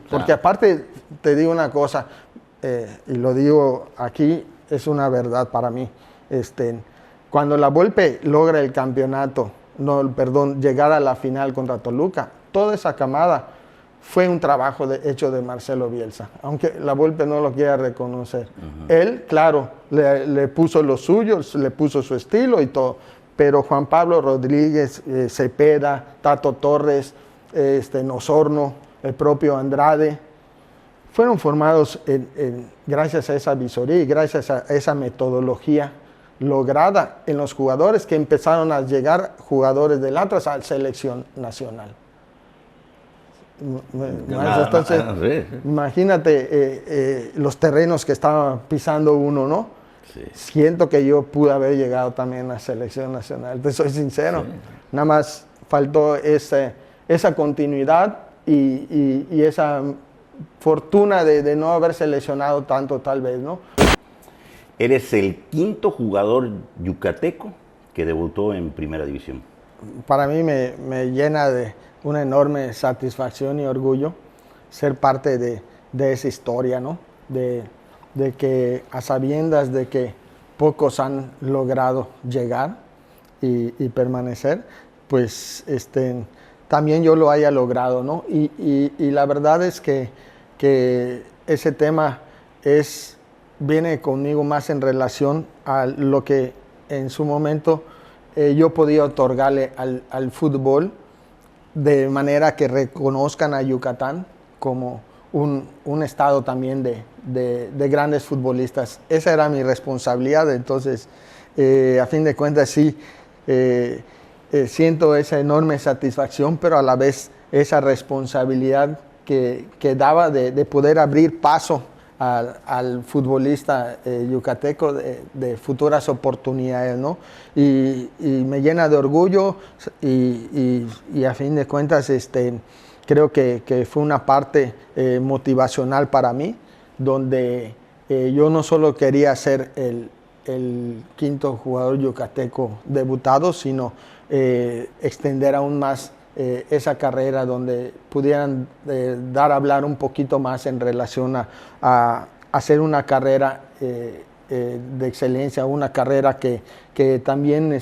porque aparte te digo una cosa, y lo digo aquí, es una verdad para mí. Cuando la Volpe logra el campeonato, llegar a la final contra Toluca, toda esa camada fue un trabajo hecho de Marcelo Bielsa, aunque la Volpe no lo quiera reconocer. Él, claro, le puso lo suyo, le puso su estilo y todo, pero Juan Pablo Rodríguez, Cepeda, Tato Torres, Osorno, el propio Andrade, fueron formados gracias a esa visoría y gracias a esa metodología lograda en los jugadores que empezaron a llegar jugadores del Atlas a la selección nacional. Entonces, imagínate los terrenos que estaba pisando uno, ¿no? Sí. Siento que yo pude haber llegado también a la selección nacional, te soy sincero. Sí. Nada más faltó esa continuidad y esa fortuna de no haber seleccionado tanto tal vez, ¿no? Eres el 5º jugador yucateco que debutó en Primera División. Para mí me llena de una enorme satisfacción y orgullo ser parte de esa historia, ¿no? De que a sabiendas de que pocos han logrado llegar y permanecer, pues también yo lo haya logrado, ¿no? Y la verdad es que ese tema viene conmigo más en relación a lo que en su momento yo podía otorgarle al fútbol, de manera que reconozcan a Yucatán como un estado también de grandes futbolistas. Esa era mi responsabilidad, entonces a fin de cuentas sí siento esa enorme satisfacción, pero a la vez esa responsabilidad que daba de poder abrir paso al futbolista yucateco de futuras oportunidades, ¿no? Y me llena de orgullo y a fin de cuentas creo que fue una parte motivacional para mí, donde yo no solo quería ser el quinto jugador yucateco debutado, sino extender aún más esa carrera, donde pudieran dar a hablar un poquito más en relación a hacer una carrera de excelencia, una carrera que también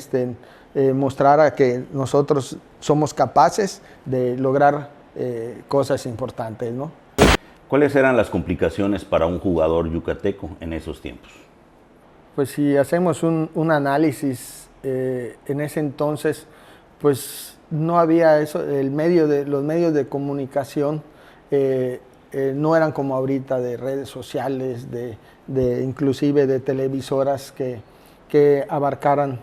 mostrara que nosotros somos capaces de lograr cosas importantes, ¿no? ¿Cuáles eran las complicaciones para un jugador yucateco en esos tiempos? Pues si hacemos un análisis en ese entonces, pues no había eso, los medios de comunicación no eran como ahorita, de redes sociales, inclusive de televisoras que abarcaran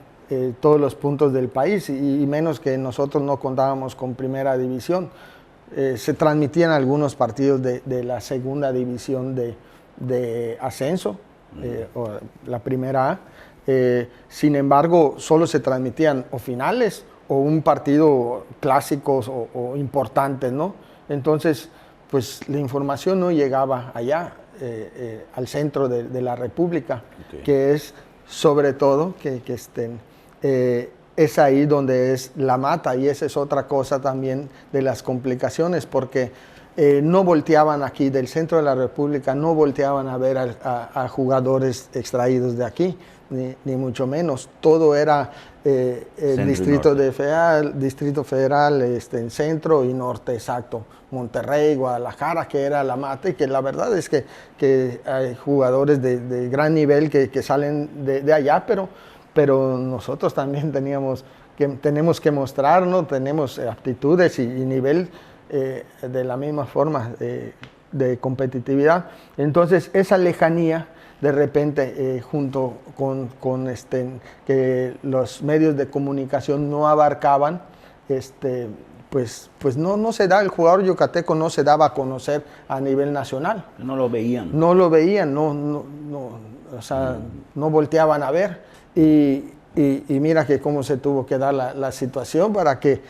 todos los puntos del país, y menos que nosotros no contábamos con primera división. Se transmitían algunos partidos de la segunda división de ascenso, o la primera A. Sin embargo, solo se transmitían o finales o un partido clásicos o importantes, ¿no? Entonces, pues la información no llegaba allá, al centro de la República, okay, que es sobre todo es ahí donde es la mata, y esa es otra cosa también de las complicaciones, porque no volteaban aquí del centro de la República, no volteaban a ver a jugadores extraídos de aquí, ni mucho menos. Todo era el Distrito Federal, en centro y norte, exacto. Monterrey, Guadalajara, que era la mata, y que la verdad es que hay jugadores de gran nivel que salen de allá, pero nosotros también tenemos que mostrar, ¿no? Tenemos aptitudes y nivel de la misma forma de competitividad. Entonces, esa lejanía, de repente, junto con que los medios de comunicación no abarcaban, pues no se da, el jugador yucateco no se daba a conocer a nivel nacional. No lo veían. No lo veían, o sea, no volteaban a ver. Y mira que cómo se tuvo que dar la situación para que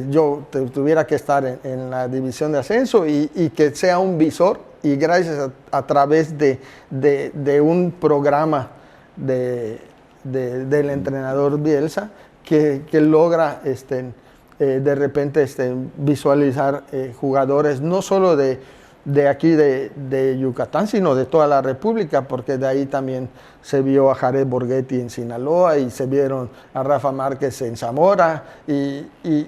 yo tuviera que estar en la división de ascenso y que sea un visor, y gracias a través de un programa del entrenador Bielsa que logra de repente visualizar jugadores no solo de aquí de Yucatán, sino de toda la República, porque de ahí también se vio a Jared Borghetti en Sinaloa, y se vieron a Rafa Márquez en Zamora, y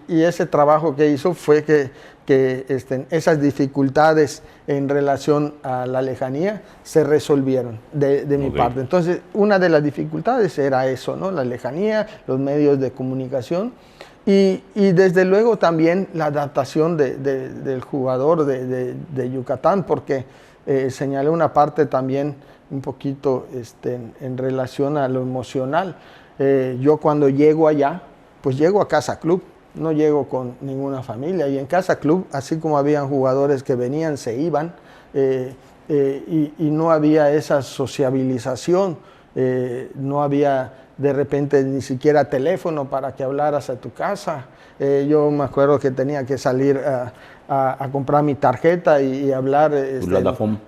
ese trabajo que hizo fue que esas dificultades en relación a la lejanía se resolvieron de mi parte. Entonces, una de las dificultades era eso, ¿no? La lejanía, los medios de comunicación, y desde luego también la adaptación del jugador de Yucatán, porque señalé una parte también un poquito en relación a lo emocional. Yo cuando llego allá, pues llego a Casa Club, no llego con ninguna familia, y en Casa Club, así como habían jugadores que venían, se iban, y no había esa sociabilización, no había de repente ni siquiera teléfono para que hablaras a tu casa. Yo me acuerdo que tenía que salir a comprar mi tarjeta y hablar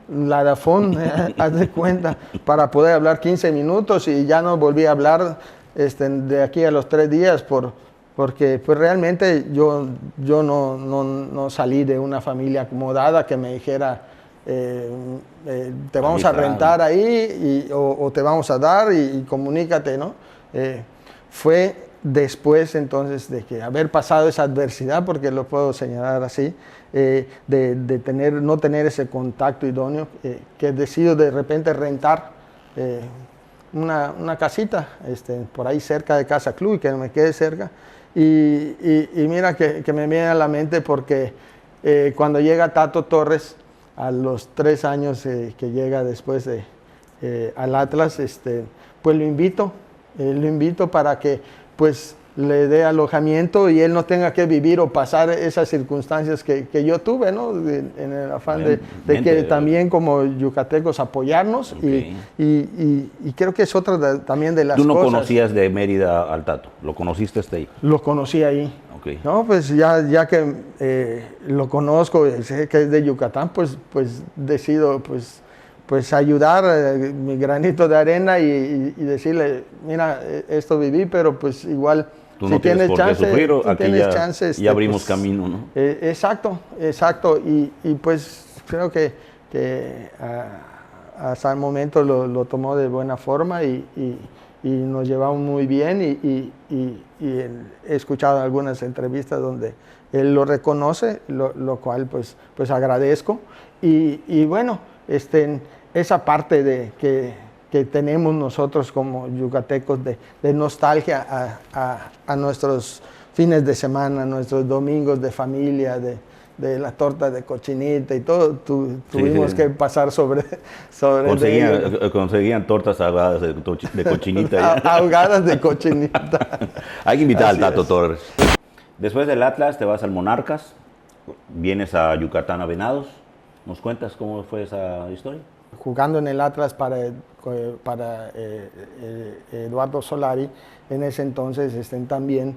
Ladafone, haz de cuenta, para poder hablar 15 minutos, y ya no volví a hablar de aquí a los 3 días porque pues realmente yo no salí de una familia acomodada que me dijera te vamos a rentar ahí o te vamos a dar y comunícate, ¿no? Fue después entonces de que haber pasado esa adversidad, porque lo puedo señalar así, de no tener ese contacto idóneo, que decido de repente rentar una casita por ahí cerca de Casa Club, y que me quede cerca. Y mira que me viene a la mente, porque cuando llega Tato Torres, a los 3 años que llega después al Atlas, pues lo invito para que pues le dé alojamiento y él no tenga que vivir o pasar esas circunstancias que yo tuve, ¿no? En el afán de que también como yucatecos apoyarnos. Okay. Y creo que es otra también de las cosas. ¿Tú no conocías de Mérida al Tato? ¿Lo conociste hasta ahí? Lo conocí ahí. Okay. No, pues ya que lo conozco, sé que es de Yucatán, pues decido pues ayudar mi granito de arena y decirle, mira, esto viví, pero pues igual tú no tienes por qué sufrir, aquí ya abrimos pues, camino, ¿no? Exacto, y pues creo que hasta el momento lo tomó de buena forma y nos llevamos muy bien y he escuchado algunas entrevistas donde él lo reconoce, lo cual pues agradezco y bueno, esa parte de que tenemos nosotros como yucatecos de nostalgia a nuestros fines de semana, nuestros domingos de familia, de la torta de cochinita y todo, tuvimos que pasar sobre conseguían tortas ahogadas de cochinita. Ahogadas de cochinita. Hay que invitar Así al Tato es. Torres. Después del Atlas te vas al Monarcas, vienes a Yucatán a Venados. ¿Nos cuentas cómo fue esa historia? Jugando en el Atlas para Eduardo Solari, en ese entonces también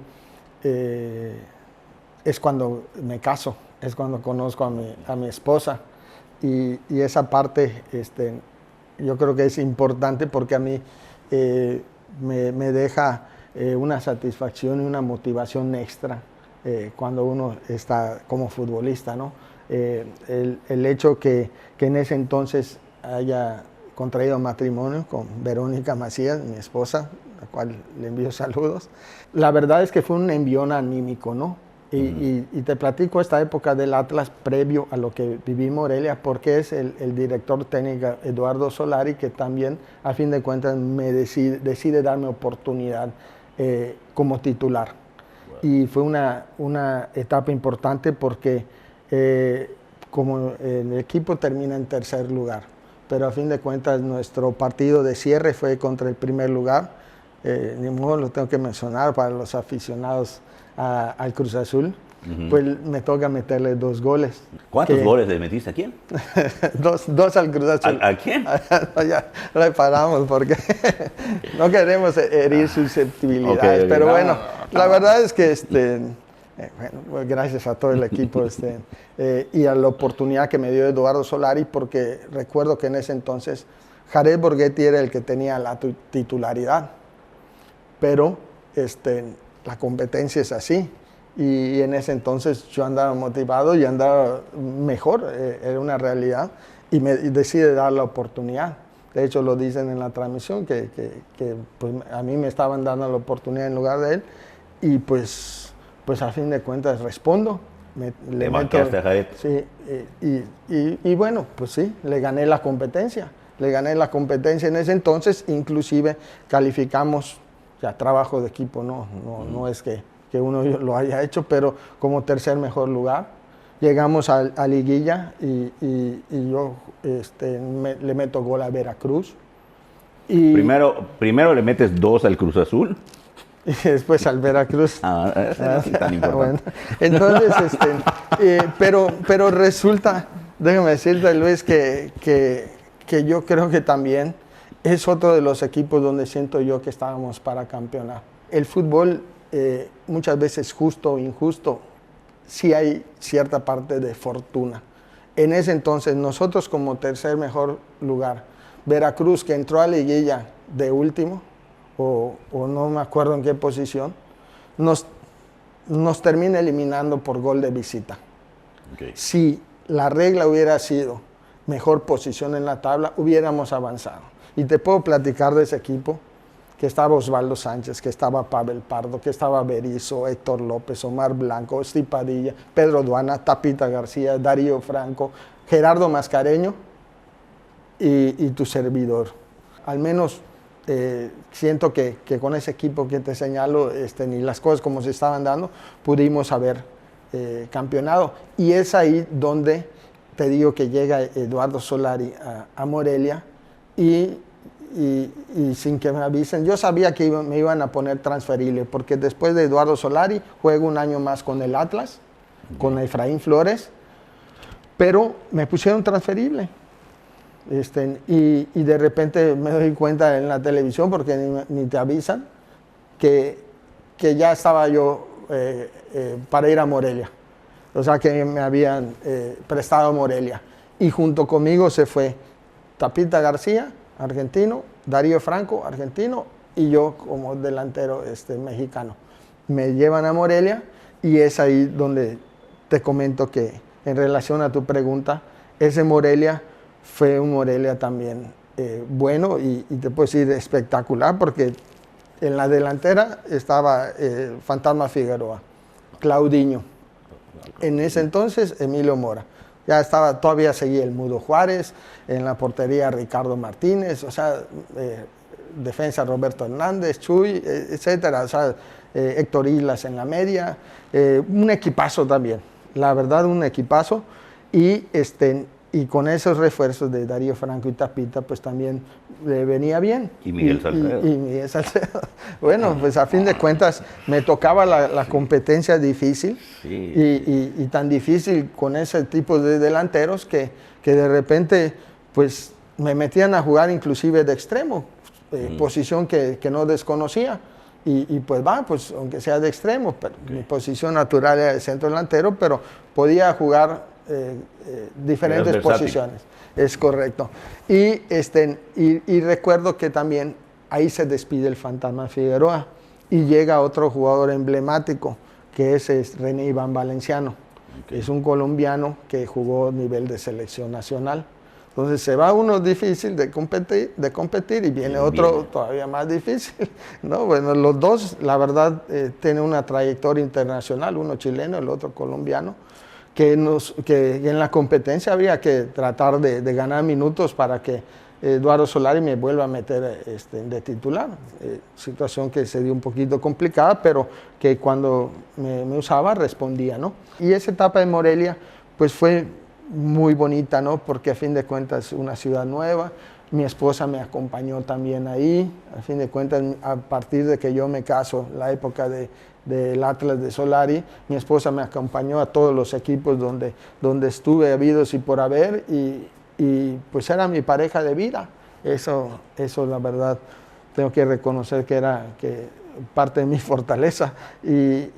es cuando me caso, es cuando conozco a mi esposa y esa parte yo creo que es importante porque a mí me deja una satisfacción y una motivación extra cuando uno está como futbolista, ¿no? El hecho que en ese entonces haya contraído matrimonio con Verónica Macías, mi esposa, a la cual le envío saludos. La verdad es que fue un envión anímico, ¿no? Y te platico esta época del Atlas previo a lo que viví Morelia, porque es el director técnico Eduardo Solari, que también, a fin de cuentas, me decide darme oportunidad como titular. Wow. Y fue una etapa importante porque como el equipo termina en tercer lugar, pero a fin de cuentas nuestro partido de cierre fue contra el primer lugar, ni modo lo tengo que mencionar para los aficionados al Cruz Azul, pues me toca meterle 2 goles. ¿Cuántos goles le metiste a quién? dos al Cruz Azul. ¿A quién? Ya le paramos porque no queremos herir susceptibilidades, pero bueno, la verdad es que bueno, gracias a todo el equipo y a la oportunidad que me dio Eduardo Solari, porque recuerdo que en ese entonces Jared Borghetti era el que tenía la titularidad, pero la competencia es así y en ese entonces yo andaba motivado y andaba mejor, era una realidad y me decide dar la oportunidad. De hecho lo dicen en la transmisión que pues, a mí me estaban dando la oportunidad en lugar de él y pues a fin de cuentas respondo. Le marcaste a Jared. Sí, y bueno, pues sí, le gané la competencia. Le gané la competencia en ese entonces, inclusive calificamos, ya trabajo de equipo, no es que uno lo haya hecho, pero como tercer mejor lugar. Llegamos a liguilla y yo le meto gol a Veracruz. Y primero le metes 2 al Cruz Azul. Y después al Veracruz. Tan importante. Bueno, entonces, pero resulta, déjame decirte, Luis, que yo creo que también es otro de los equipos donde siento yo que estábamos para campeonar. El fútbol, muchas veces justo o injusto, sí hay cierta parte de fortuna. En ese entonces, nosotros como tercer mejor lugar, Veracruz, que entró a liguilla de último, o no me acuerdo en qué posición, nos termina eliminando por gol de visita. Okay. Si la regla hubiera sido mejor posición en la tabla, hubiéramos avanzado. Y te puedo platicar de ese equipo, que estaba Osvaldo Sánchez, que estaba Pavel Pardo, que estaba Berizzo, Héctor López, Omar Blanco, Steve Padilla, Pedro Duana, Tapita García, Darío Franco, Gerardo Mascareño y tu servidor. Al menos siento que con ese equipo que te señalo y las cosas como se estaban dando, pudimos haber campeonado. Y es ahí donde te digo que llega Eduardo Solari a Morelia y y sin que me avisen. Yo sabía que me iban a poner transferible, porque después de Eduardo Solari juego un año más con el Atlas, con Efraín Flores, pero me pusieron transferible. Y de repente me doy cuenta en la televisión, porque ni te avisan, que ya estaba yo para ir a Morelia. O sea, que me habían prestado a Morelia. Y junto conmigo se fue Tapita García, argentino, Darío Franco, argentino, y yo como delantero mexicano. Me llevan a Morelia, y es ahí donde te comento que, en relación a tu pregunta, ese Morelia fue un Morelia también bueno, y te puedo decir espectacular, porque en la delantera estaba Fantasma Figueroa, Claudinho, en ese entonces Emilio Mora. Ya estaba, todavía seguía el Mudo Juárez, en la portería Ricardo Martínez, o sea, defensa Roberto Hernández, Chuy, etcétera, o sea, Héctor Islas en la media, un equipazo también, la verdad, un equipazo, y con esos refuerzos de Darío Franco y Tapita, pues también le venía bien. Y Miguel Salcedo. Y Miguel Salcedo. Bueno, pues a fin de cuentas me tocaba la competencia difícil, sí. Y tan difícil con ese tipo de delanteros que de repente pues me metían a jugar inclusive de extremo, posición que no desconocía. Y pues pues aunque sea de extremo, pero mi posición natural era de centro delantero, pero podía jugar diferentes posiciones. Es correcto. Y recuerdo que también ahí se despide el Fantasma Figueroa y llega otro jugador emblemático, que es René Iván Valenciano. Okay. Es un colombiano que jugó a nivel de selección nacional. Entonces se va uno difícil de competir y viene otro todavía más difícil, ¿no? Bueno, los dos, la verdad, tienen una trayectoria internacional, uno chileno, el otro colombiano, que en la competencia había que tratar de ganar minutos para que Eduardo Solari me vuelva a meter de titular. Situación que se dio un poquito complicada, pero que cuando me usaba respondía, ¿no? Y esa etapa de Morelia pues fue muy bonita, ¿no? Porque a fin de cuentas una ciudad nueva, mi esposa me acompañó también ahí, a fin de cuentas a partir de que yo me caso, la época del Atlas de Solari, mi esposa me acompañó a todos los equipos donde estuve habidos y por haber, y pues era mi pareja de vida. Eso la verdad tengo que reconocer que era parte de mi fortaleza, y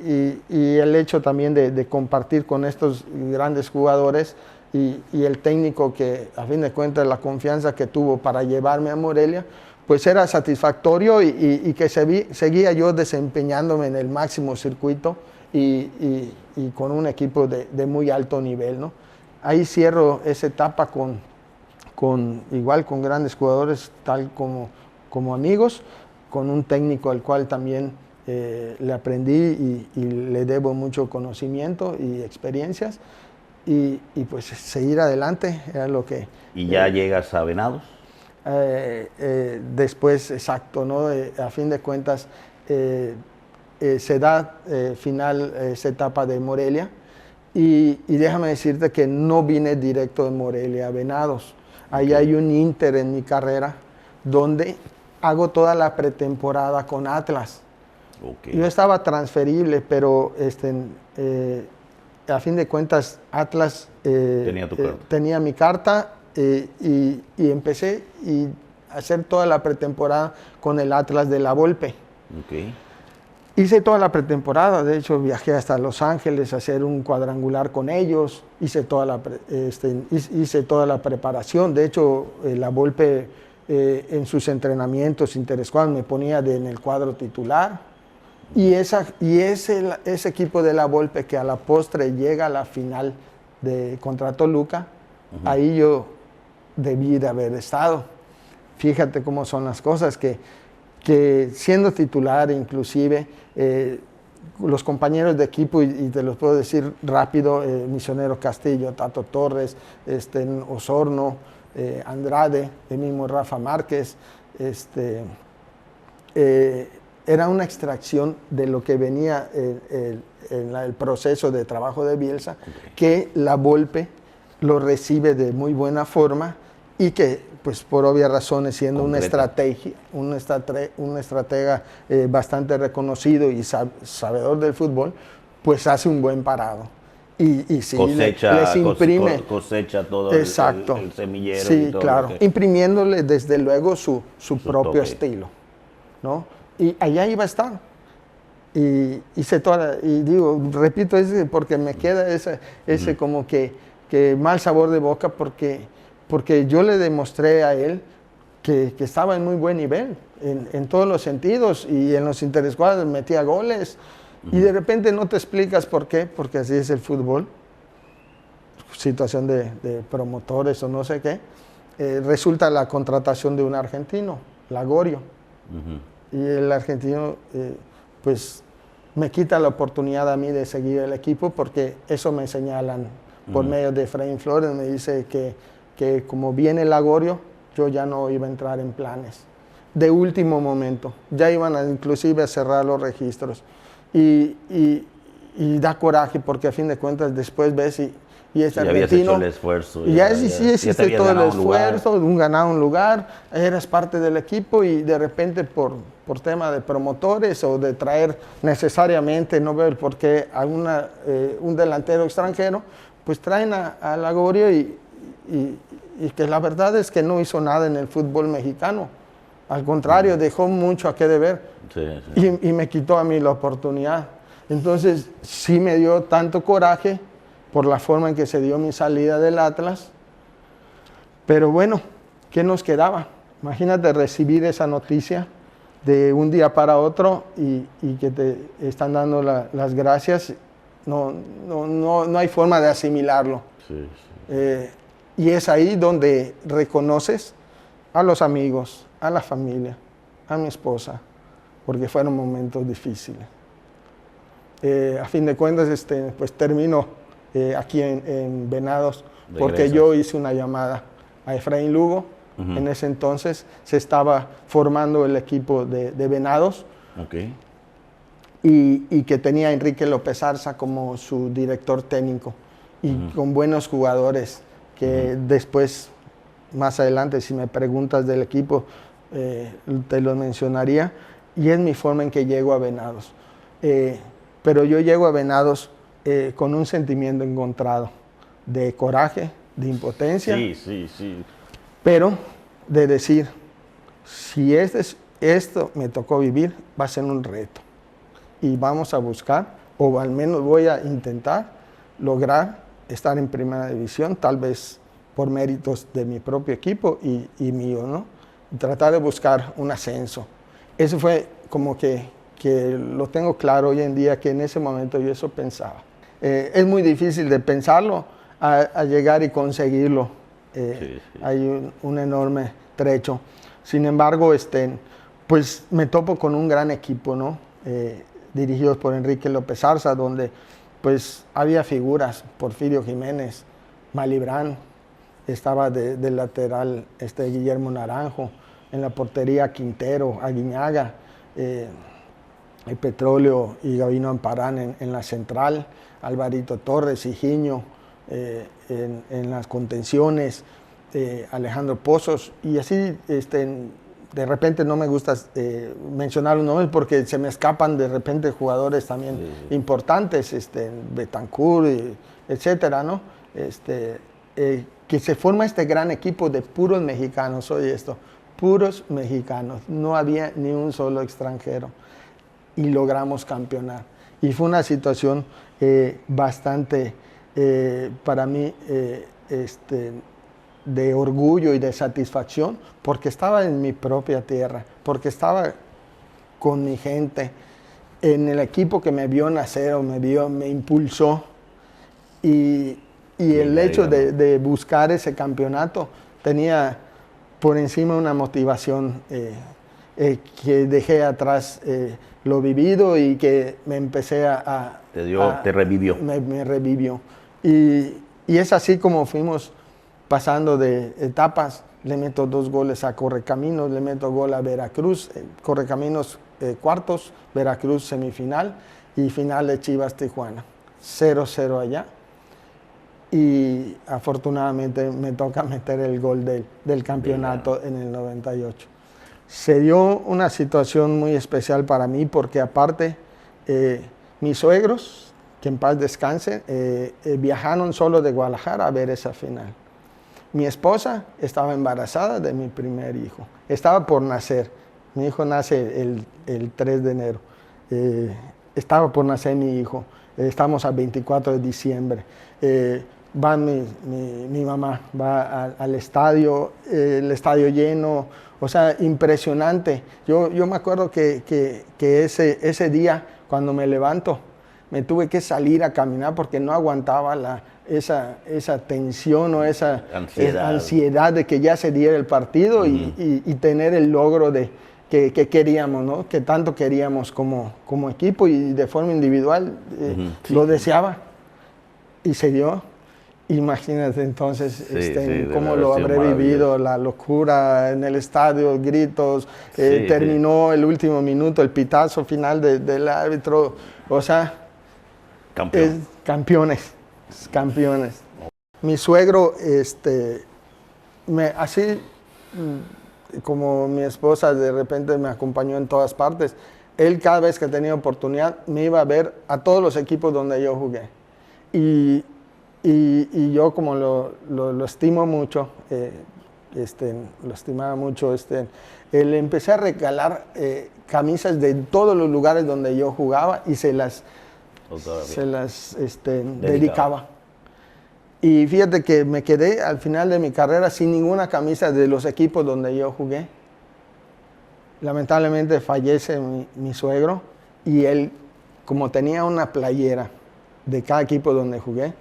el hecho también de compartir con estos grandes jugadores y el técnico que a fin de cuentas la confianza que tuvo para llevarme a Morelia, pues era satisfactorio, y que seguía yo desempeñándome en el máximo circuito y con un equipo de muy alto nivel, ¿no? Ahí cierro esa etapa igual con grandes jugadores, tal como amigos, con un técnico al cual también le aprendí y le debo mucho conocimiento y experiencias, y pues seguir adelante era lo que... ¿Y ya llegas a Venados? Después, exacto, ¿no? A fin de cuentas se da final esa etapa de Morelia, y déjame decirte que no vine directo de Morelia a Venados. Ahí hay un ínter en mi carrera donde hago toda la pretemporada con Atlas. Okay. Yo estaba transferible, pero a fin de cuentas Atlas tenía mi carta, y empecé a hacer toda la pretemporada con el Atlas de la Volpe. Okay. Hice toda la pretemporada, de hecho viajé hasta Los Ángeles a hacer un cuadrangular con ellos, hice toda la preparación. De hecho la Volpe en sus entrenamientos interescuadros me ponía en el cuadro titular, y ese equipo de la Volpe que a la postre llega a la final contra Toluca, ahí yo debí de haber estado. Fíjate cómo son las cosas, que siendo titular inclusive, los compañeros de equipo, y te los puedo decir rápido, Misionero Castillo, Tato Torres, Osorno, Andrade, el mismo Rafa Márquez, era una extracción de lo que venía en el proceso de trabajo de Bielsa, que la Volpe lo recibe de muy buena forma, y que pues por obvias razones, siendo Concreta. un estratega bastante reconocido y sabedor del fútbol, pues hace un buen parado. Y sí, les imprime. Cosecha todo Exacto. el semillero. Sí, y todo claro. lo que- Imprimiéndole desde luego su propio toque. estilo, ¿no? Y allá iba a estar. Y digo, repito, porque me queda ese como que mal sabor de boca, porque yo le demostré a él que estaba en muy buen nivel, en todos los sentidos, y en los interescuadras metía goles. Y de repente no te explicas por qué, porque así es el fútbol, situación de promotores o no sé qué, resulta la contratación de un argentino, Lagorio. Y el argentino, pues, me quita la oportunidad a mí de seguir el equipo, porque eso me señalan por medio de Efraín Flores, me dice que como viene Lagorio, yo ya no iba a entrar en planes. De último momento, ya iban inclusive a cerrar los registros. Y da coraje, porque a fin de cuentas después ves y este Ya habías argentino, hecho el esfuerzo. y ya sí te hiciste habías todo el ganado un lugar. esfuerzo, ganado un lugar, eras parte del equipo, y de repente por tema de promotores o de traer necesariamente, no veo el por qué, a un delantero extranjero, pues traen a Lagorio y que la verdad es que no hizo nada en el fútbol mexicano. Al contrario, dejó mucho a qué deber. Sí. Y me quitó a mí la oportunidad. Entonces, sí me dio tanto coraje por la forma en que se dio mi salida del Atlas. Pero bueno, ¿qué nos quedaba? Imagínate recibir esa noticia de un día para otro y que te están dando las gracias. No hay forma de asimilarlo. Sí. Y es ahí donde reconoces a los amigos, a la familia, a mi esposa, porque fueron momentos difíciles. A fin de cuentas, pues termino aquí en Venados, porque Regresas. yo hice una llamada a Efraín Lugo. En ese entonces se estaba formando el equipo de Venados, Ok. y que tenía a Enrique López Arza como su director técnico, y con buenos jugadores que después, más adelante, si me preguntas del equipo, te lo mencionaría, y es mi forma en que llego a Venados. Pero yo llego a Venados con un sentimiento encontrado de coraje, de impotencia, Sí. pero de decir, si esto me tocó vivir, va a ser un reto. Y vamos a buscar, o al menos voy a intentar lograr estar en primera división, tal vez por méritos de mi propio equipo y mío, ¿no? Y tratar de buscar un ascenso. Eso fue como que lo tengo claro hoy en día, que en ese momento yo eso pensaba. Es muy difícil de pensarlo a llegar y conseguirlo. Hay un enorme trecho. Sin embargo, pues me topo con un gran equipo, ¿no? Dirigidos por Enrique López Arza, donde pues había figuras, Porfirio Jiménez, Malibrán, estaba de lateral Guillermo Naranjo, en la portería Quintero, Aguiñaga, el Petróleo y Gabino Amparán en la central, Alvarito Torres, Higiño en las contenciones, Alejandro Pozos, y así de repente no me gusta mencionar los nombres porque se me escapan de repente jugadores también importantes, Betancourt, etcétera, ¿no? Que se forma este gran equipo de puros mexicanos, puros mexicanos, no había ni un solo extranjero, y logramos campeonar. Y fue una situación bastante, para mí, de orgullo y de satisfacción, porque estaba en mi propia tierra, porque estaba con mi gente, en el equipo que me vio nacer o me impulsó, y el hecho de buscar ese campeonato tenía por encima una motivación que dejé atrás lo vivido, y que me empecé te revivió. Me revivió. Y es así como fuimos pasando de etapas. Le meto 2 goles a Correcaminos, le meto gol a Veracruz, Correcaminos cuartos, Veracruz semifinal, y final de Chivas Tijuana, 0-0 allá. y afortunadamente me toca meter el gol del campeonato en el 98. Se dio una situación muy especial para mí porque aparte mis suegros, que en paz descansen, viajaron solo de Guadalajara a ver esa final. Mi esposa estaba embarazada de mi primer hijo, estaba por nacer. Mi hijo nace el 3 de enero. Estaba por nacer mi hijo. Estamos a 24 de diciembre. Va mi mamá, va al estadio, el estadio lleno, o sea, impresionante. Yo me acuerdo que ese día, cuando me levanto, me tuve que salir a caminar porque no aguantaba esa tensión o esa ansiedad de que ya se diera el partido y tener el logro que queríamos, ¿no? Que tanto queríamos como equipo y de forma individual lo deseaba y se dio. Imagínate entonces cómo lo habré vivido, la locura en el estadio, gritos, terminó el último minuto, el pitazo final del árbitro, o sea, campeones. Mi suegro, así como mi esposa de repente me acompañó en todas partes, él cada vez que tenía oportunidad me iba a ver a todos los equipos donde yo jugué. Y yo como lo estimo mucho, lo estimaba mucho, le empecé a regalar camisas de todos los lugares donde yo jugaba y se las dedicaba. Y fíjate que me quedé al final de mi carrera sin ninguna camisa de los equipos donde yo jugué. Lamentablemente fallece mi suegro y él, como tenía una playera de cada equipo donde jugué,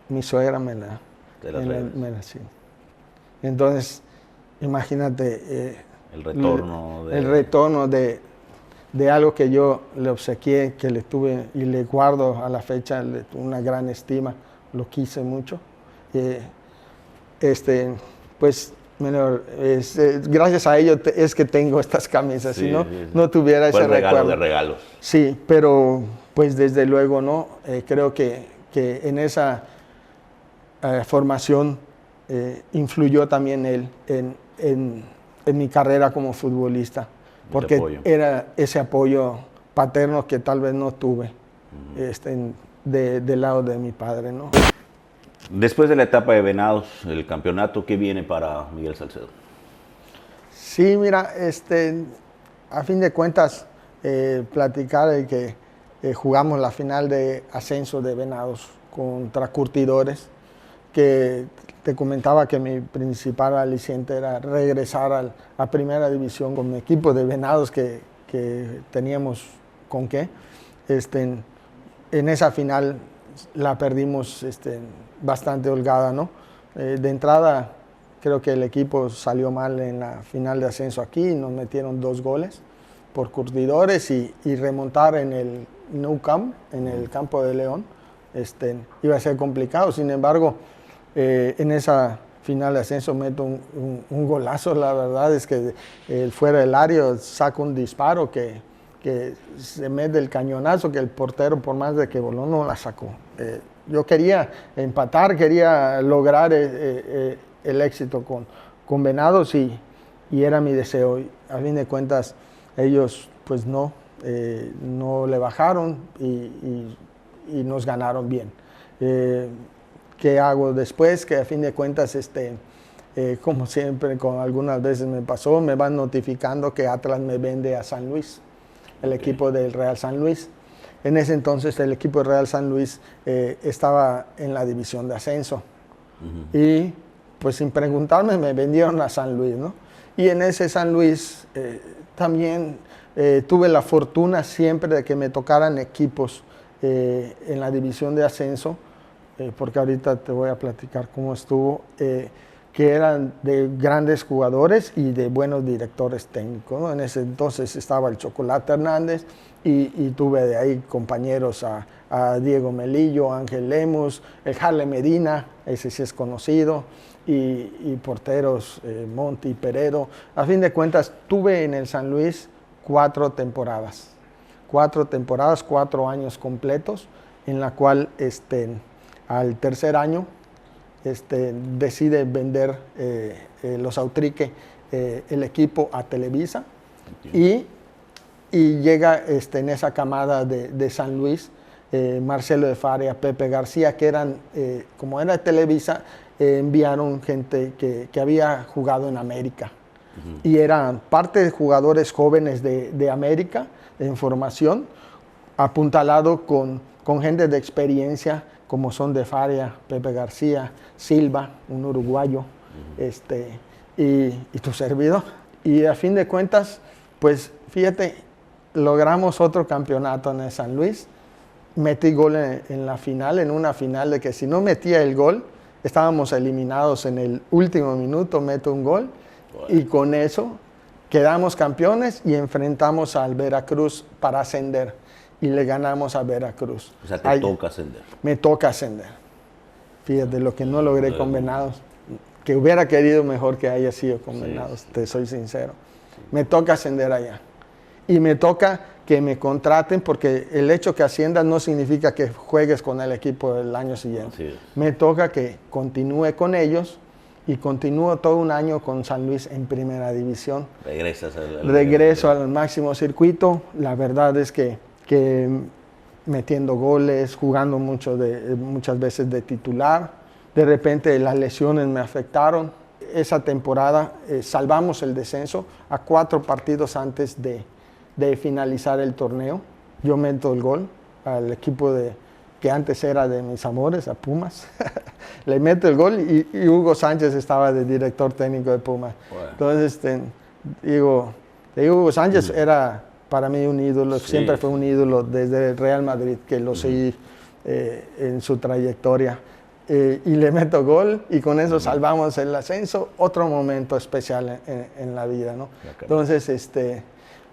mi suegra me la sí. Entonces, imagínate el retorno de algo que yo le obsequié, que le tuve y le guardo a la fecha una gran estima, lo quise mucho. Pues gracias a ello es que tengo estas camisas, si no, no tuviera ese recuerdo. De regalos. Sí, pero pues desde luego no, creo que en esa formación influyó también él en mi carrera como futbolista, porque era ese apoyo paterno que tal vez no tuve del lado de mi padre, ¿no? Después de la etapa de Venados, el campeonato, ¿qué viene para Miguel Salcedo? Sí, mira, a fin de cuentas, platicar de que jugamos la final de ascenso de Venados contra Curtidores, que te comentaba que mi principal aliciente era regresar a primera división con mi equipo de Venados que teníamos con qué. En esa final la perdimos bastante holgada, ¿no? De entrada creo que el equipo salió mal en la final de ascenso aquí, nos metieron 2 goles por Curtidores y remontar en el Nou Camp, en el campo de León, iba a ser complicado. Sin embargo, en esa final de ascenso meto un golazo. La verdad es que fuera del área saco un disparo que se mete el cañonazo que el portero, por más de que voló, no la sacó. Yo quería empatar, quería lograr el éxito con Venados y era mi deseo. Y a fin de cuentas ellos pues no le bajaron y nos ganaron bien. ¿Qué hago después? Que a fin de cuentas, como siempre, algunas veces me pasó, me van notificando que Atlas me vende a San Luis, el equipo del Real San Luis. En ese entonces el equipo del Real San Luis estaba en la división de ascenso. Y pues sin preguntarme me vendieron a San Luis, ¿no? Y en ese San Luis también tuve la fortuna siempre de que me tocaran equipos en la división de ascenso, porque ahorita te voy a platicar cómo estuvo, que eran de grandes jugadores y de buenos directores técnicos, ¿no? En ese entonces estaba el Chocolate Hernández y tuve de ahí compañeros a Diego Melillo, Ángel Lemus, el Harle Medina, ese sí es conocido, y porteros Monti, Peredo. A fin de cuentas, tuve en el San Luis 4 temporadas, 4 años completos, en la cual Al tercer año decide vender los Autrique, el equipo, a Televisa, y llega en esa camada de San Luis, Marcelo de Faria, Pepe García, que eran, como era de Televisa, enviaron gente que había jugado en América. Y eran parte de jugadores jóvenes de América, en formación, apuntalado con gente de experiencia, como son de Faria, Pepe García, Silva, un uruguayo, y tu servidor. Y a fin de cuentas, pues fíjate, logramos otro campeonato en el San Luis. Metí gol en la final, en una final de que si no metía el gol, estábamos eliminados en el último minuto, meto un gol, y con eso quedamos campeones y enfrentamos al Veracruz para ascender, y le ganamos a Veracruz. O sea, te toca ascender. Me toca ascender. Fíjate, lo que no logré con Venados, que hubiera querido mejor que haya sido con Venados, te soy sincero. Me toca ascender allá. Y me toca que me contraten, porque el hecho que asciendas no significa que juegues con el equipo el año siguiente. Me toca que continúe con ellos, y continúo todo un año con San Luis en primera división. Regreso al máximo circuito. La verdad es que metiendo goles, jugando muchas veces de titular. De repente las lesiones me afectaron. Esa temporada salvamos el descenso a 4 partidos antes de finalizar el torneo. Yo meto el gol al equipo que antes era de mis amores, a Pumas. Le meto el gol, y Hugo Sánchez estaba de director técnico de Pumas. Bueno. Entonces, Hugo Sánchez era para mí un ídolo, siempre fue un ídolo desde el Real Madrid, que lo seguí en su trayectoria. Y le meto gol, y con eso salvamos el ascenso. Otro momento especial en la vida, ¿no? Entonces,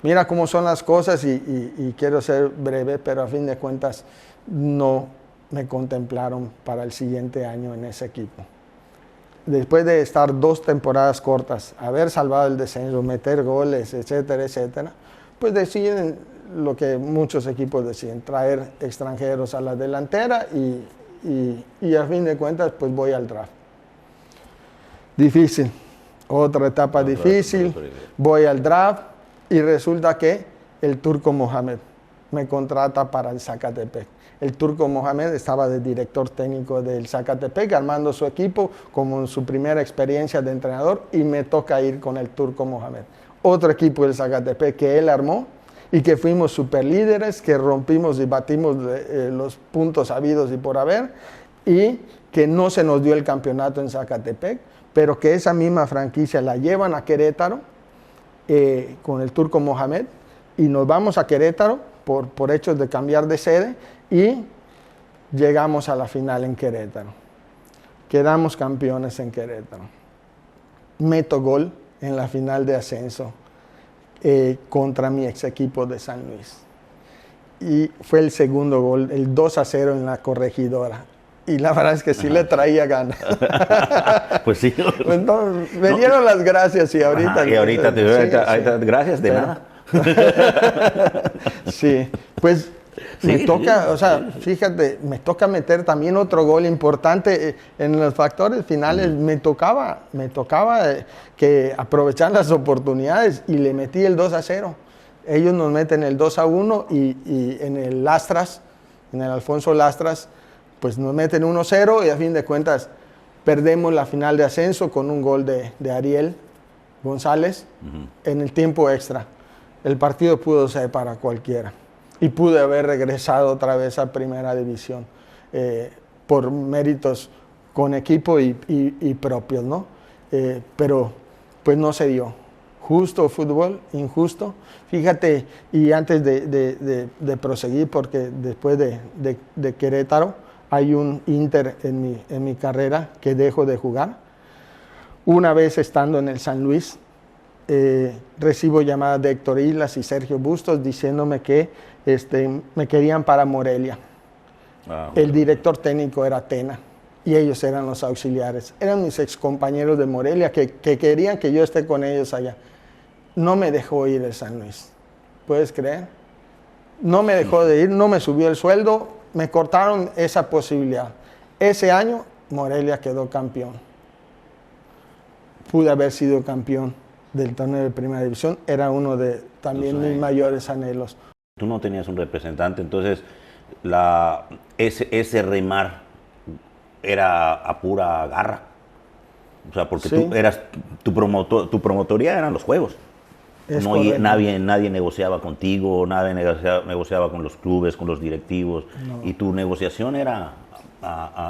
mira cómo son las cosas, y quiero ser breve, pero a fin de cuentas no me contemplaron para el siguiente año en ese equipo. Después de estar 2 temporadas cortas, haber salvado el descenso, meter goles, etcétera, etcétera, pues deciden lo que muchos equipos deciden, traer extranjeros a la delantera, y a fin de cuentas pues voy al draft. Difícil, otra etapa difícil, voy al draft, y resulta que el Turco Mohamed me contrata para el Zacatepec. El Turco Mohamed estaba de director técnico del Zacatepec, armando su equipo como su primera experiencia de entrenador, y me toca ir con el Turco Mohamed. Otro equipo del Zacatepec que él armó, y que fuimos superlíderes, que rompimos y batimos los puntos habidos y por haber, y que no se nos dio el campeonato en Zacatepec, pero que esa misma franquicia la llevan a Querétaro con el Turco Mohamed, y nos vamos a Querétaro por hechos de cambiar de sede, y llegamos a la final en Querétaro. Quedamos campeones en Querétaro. Meto gol en la final de ascenso contra mi ex equipo de San Luis. Y fue el segundo gol, el 2-0 en la Corregidora. Y la verdad es que sí le traía ganas. Pues sí. Entonces, me dieron las gracias, y ahorita... Gracias de nada. Sí, pues me toca, o sea, fíjate, me toca meter también otro gol importante en los factores finales. Me tocaba que aprovechar las oportunidades, y le metí el 2-0. Ellos nos meten el 2-1, y en el Lastras, en el Alfonso Lastras, pues nos meten 1-0, y a fin de cuentas perdemos la final de ascenso con un gol de Ariel González en el tiempo extra. El partido pudo ser para cualquiera, y pude haber regresado otra vez a primera división por méritos con equipo y propios, ¿no? Pero pues no se dio. Justo fútbol, injusto. Fíjate, y antes de proseguir, porque después de Querétaro hay un Inter en mi carrera que dejo de jugar. Una vez estando en el San Luis, recibo llamadas de Héctor Islas y Sergio Bustos diciéndome que me querían para Morelia. El director técnico era Tena, y ellos eran los auxiliares. Eran mis excompañeros de Morelia que querían que yo esté con ellos allá. No me dejó ir el San Luis. ¿Puedes creer? No me dejó de ir, no me subió el sueldo, me cortaron esa posibilidad. Ese año Morelia quedó campeón. Pude haber sido campeón del torneo de primera división. Era uno de también mis mayores anhelos. Tú no tenías un representante, entonces ese remar era a pura garra. O sea, porque Sí. tú eras tu promotoría eran los juegos. Es No, correcto. nadie negociaba contigo, nadie negociaba con los clubes, con los directivos. No. Y tu negociación era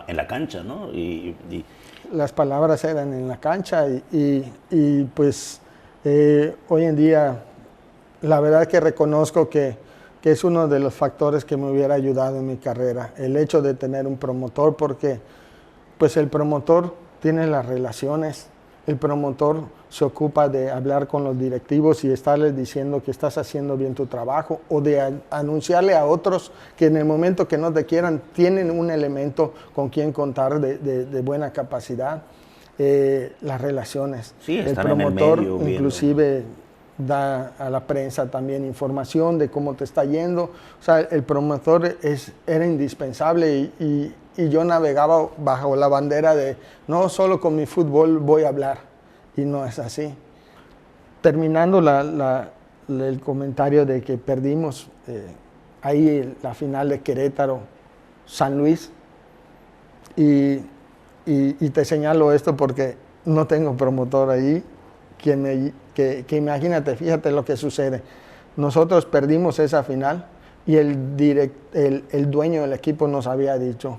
en la cancha, ¿no? Las palabras eran en la cancha y pues hoy en día la verdad que reconozco que es uno de los factores que me hubiera ayudado en mi carrera, el hecho de tener un promotor, porque pues el promotor tiene las relaciones, el promotor se ocupa de hablar con los directivos y estarles diciendo que estás haciendo bien tu trabajo, o de anunciarle a otros que en el momento que no te quieran tienen un elemento con quien contar de buena capacidad. Las relaciones. Sí, el están en el promotor medio viendo. inclusive da a la prensa también información de cómo te está yendo. O sea, el promotor era indispensable y yo navegaba bajo la bandera de no solo con mi fútbol voy a hablar, y no es así. Terminando el comentario de que perdimos ahí la final de Querétaro, San Luis, y te señalo esto porque no tengo promotor ahí, que imagínate, fíjate lo que sucede. Nosotros perdimos esa final y el dueño del equipo nos había dicho,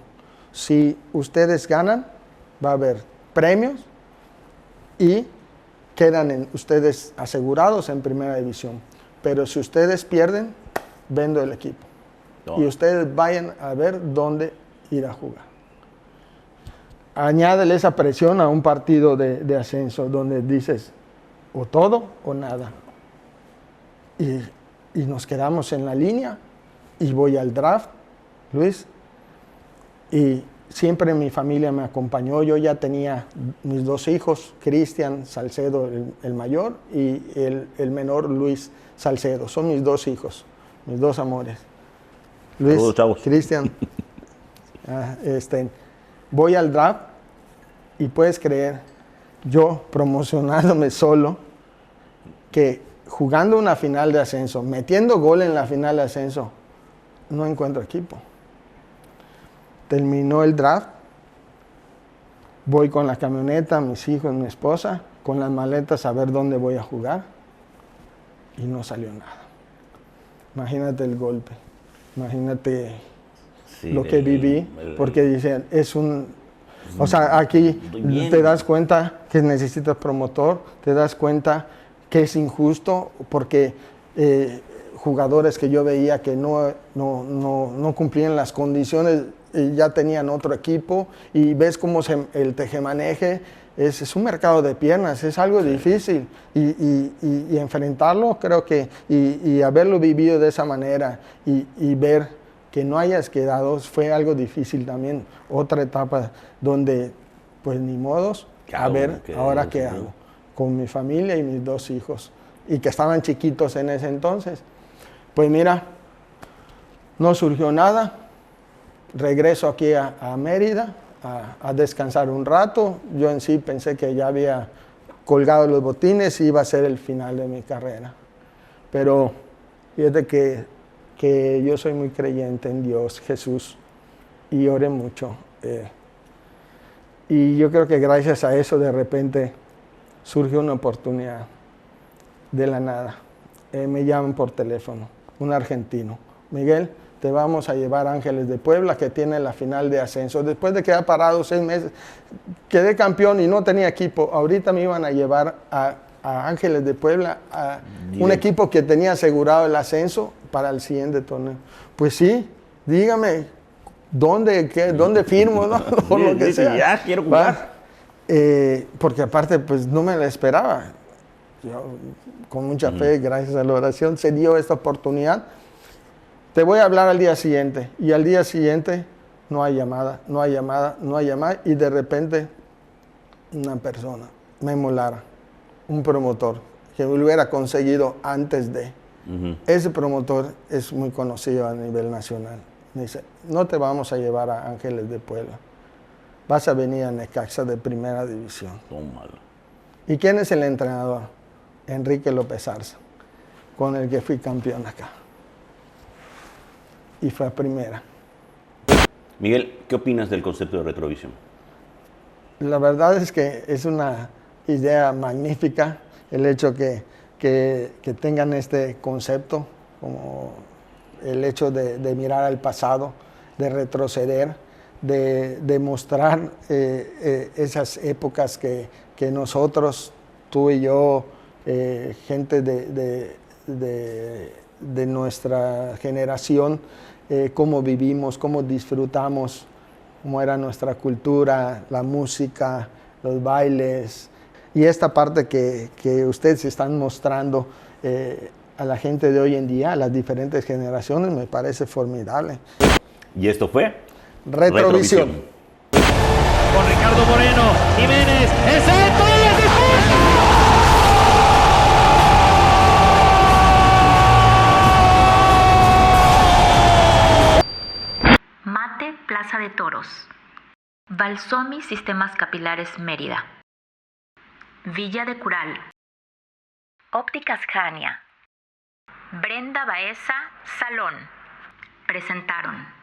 si ustedes ganan, va a haber premios y quedan ustedes asegurados en primera división. Pero si ustedes pierden, vendo el equipo. No. Y ustedes vayan a ver dónde ir a jugar. Añádele esa presión a un partido de ascenso donde dices o todo o nada. Y nos quedamos en la línea y voy al draft, Luis, y siempre mi familia me acompañó. Yo ya tenía mis dos hijos, Cristian Salcedo, el mayor, y el menor, Luis Salcedo. Son mis dos hijos, mis dos amores. Luis, Saludos, chavos. Cristian, voy al draft y puedes creer, yo promocionándome solo, que jugando una final de ascenso, metiendo gol en la final de ascenso, no encuentro equipo. Terminó el draft, voy con la camioneta, mis hijos, mi esposa, con las maletas a ver dónde voy a jugar, y no salió nada. Imagínate el golpe, imagínate Sí, lo que viví, porque dicen, o sea, aquí te das cuenta que necesitas promotor, te das cuenta que es injusto, porque jugadores que yo veía que no cumplían las condiciones, ya tenían otro equipo, y ves cómo el tejemaneje, es un mercado de piernas, es algo difícil, y enfrentarlo, creo que, y haberlo vivido de esa manera, y ver que no hayas quedado, fue algo difícil también, otra etapa donde, pues ni modos, a ver, ahora qué hago, con mi familia y mis dos hijos, y que estaban chiquitos en ese entonces. Pues mira, no surgió nada, regreso aquí a Mérida a descansar un rato. Yo en sí pensé que ya había colgado los botines y iba a ser el final de mi carrera. Pero fíjate que yo soy muy creyente en Dios, Jesús, y oré mucho. Y yo creo que gracias a eso de repente surgió una oportunidad de la nada. Me llaman por teléfono, un argentino. Miguel, te vamos a llevar a Ángeles de Puebla, que tiene la final de ascenso. Después de quedar parado 6 meses, quedé campeón y no tenía equipo. Ahorita me iban a llevar a Ángeles de Puebla, a un equipo que tenía asegurado el ascenso para el siguiente torneo. Pues sí, dígame, ¿dónde firmo? ¿No? Por lo que sea. Ya quiero jugar. Porque aparte, pues no me la esperaba. Yo, con mucha fe, gracias a la oración, se dio esta oportunidad. Te voy a hablar al día siguiente. Y al día siguiente no hay llamada, no hay llamada, no hay llamada. Y de repente una persona, Memo Lara, un promotor, que lo hubiera conseguido antes de. Ese promotor es muy conocido a nivel nacional. Me dice, no te vamos a llevar a Ángeles de Puebla. vas a venir a Necaxa de primera división. Tómalo. ¿Y quién es el entrenador? Enrique López Arza, con el que fui campeón acá. Y fue a primera. Miguel, ¿qué opinas del concepto de retrovisión? La verdad es que es una idea magnífica el hecho que tengan este concepto, como el hecho de mirar al pasado, de retroceder, de mostrar esas épocas que nosotros, tú y yo, gente de nuestra generación, cómo vivimos, cómo disfrutamos, cómo era nuestra cultura, la música, los bailes. Y esta parte que ustedes están mostrando a la gente de hoy en día, a las diferentes generaciones, me parece formidable. Y esto fue Retrovisión. Con Ricardo Moreno, Jiménez, el centro y el disparo. Mate Plaza de Toros. Balsomi Sistemas Capilares Mérida. Villa de Cural. Ópticas Jania. Brenda Baeza Salón. Presentaron.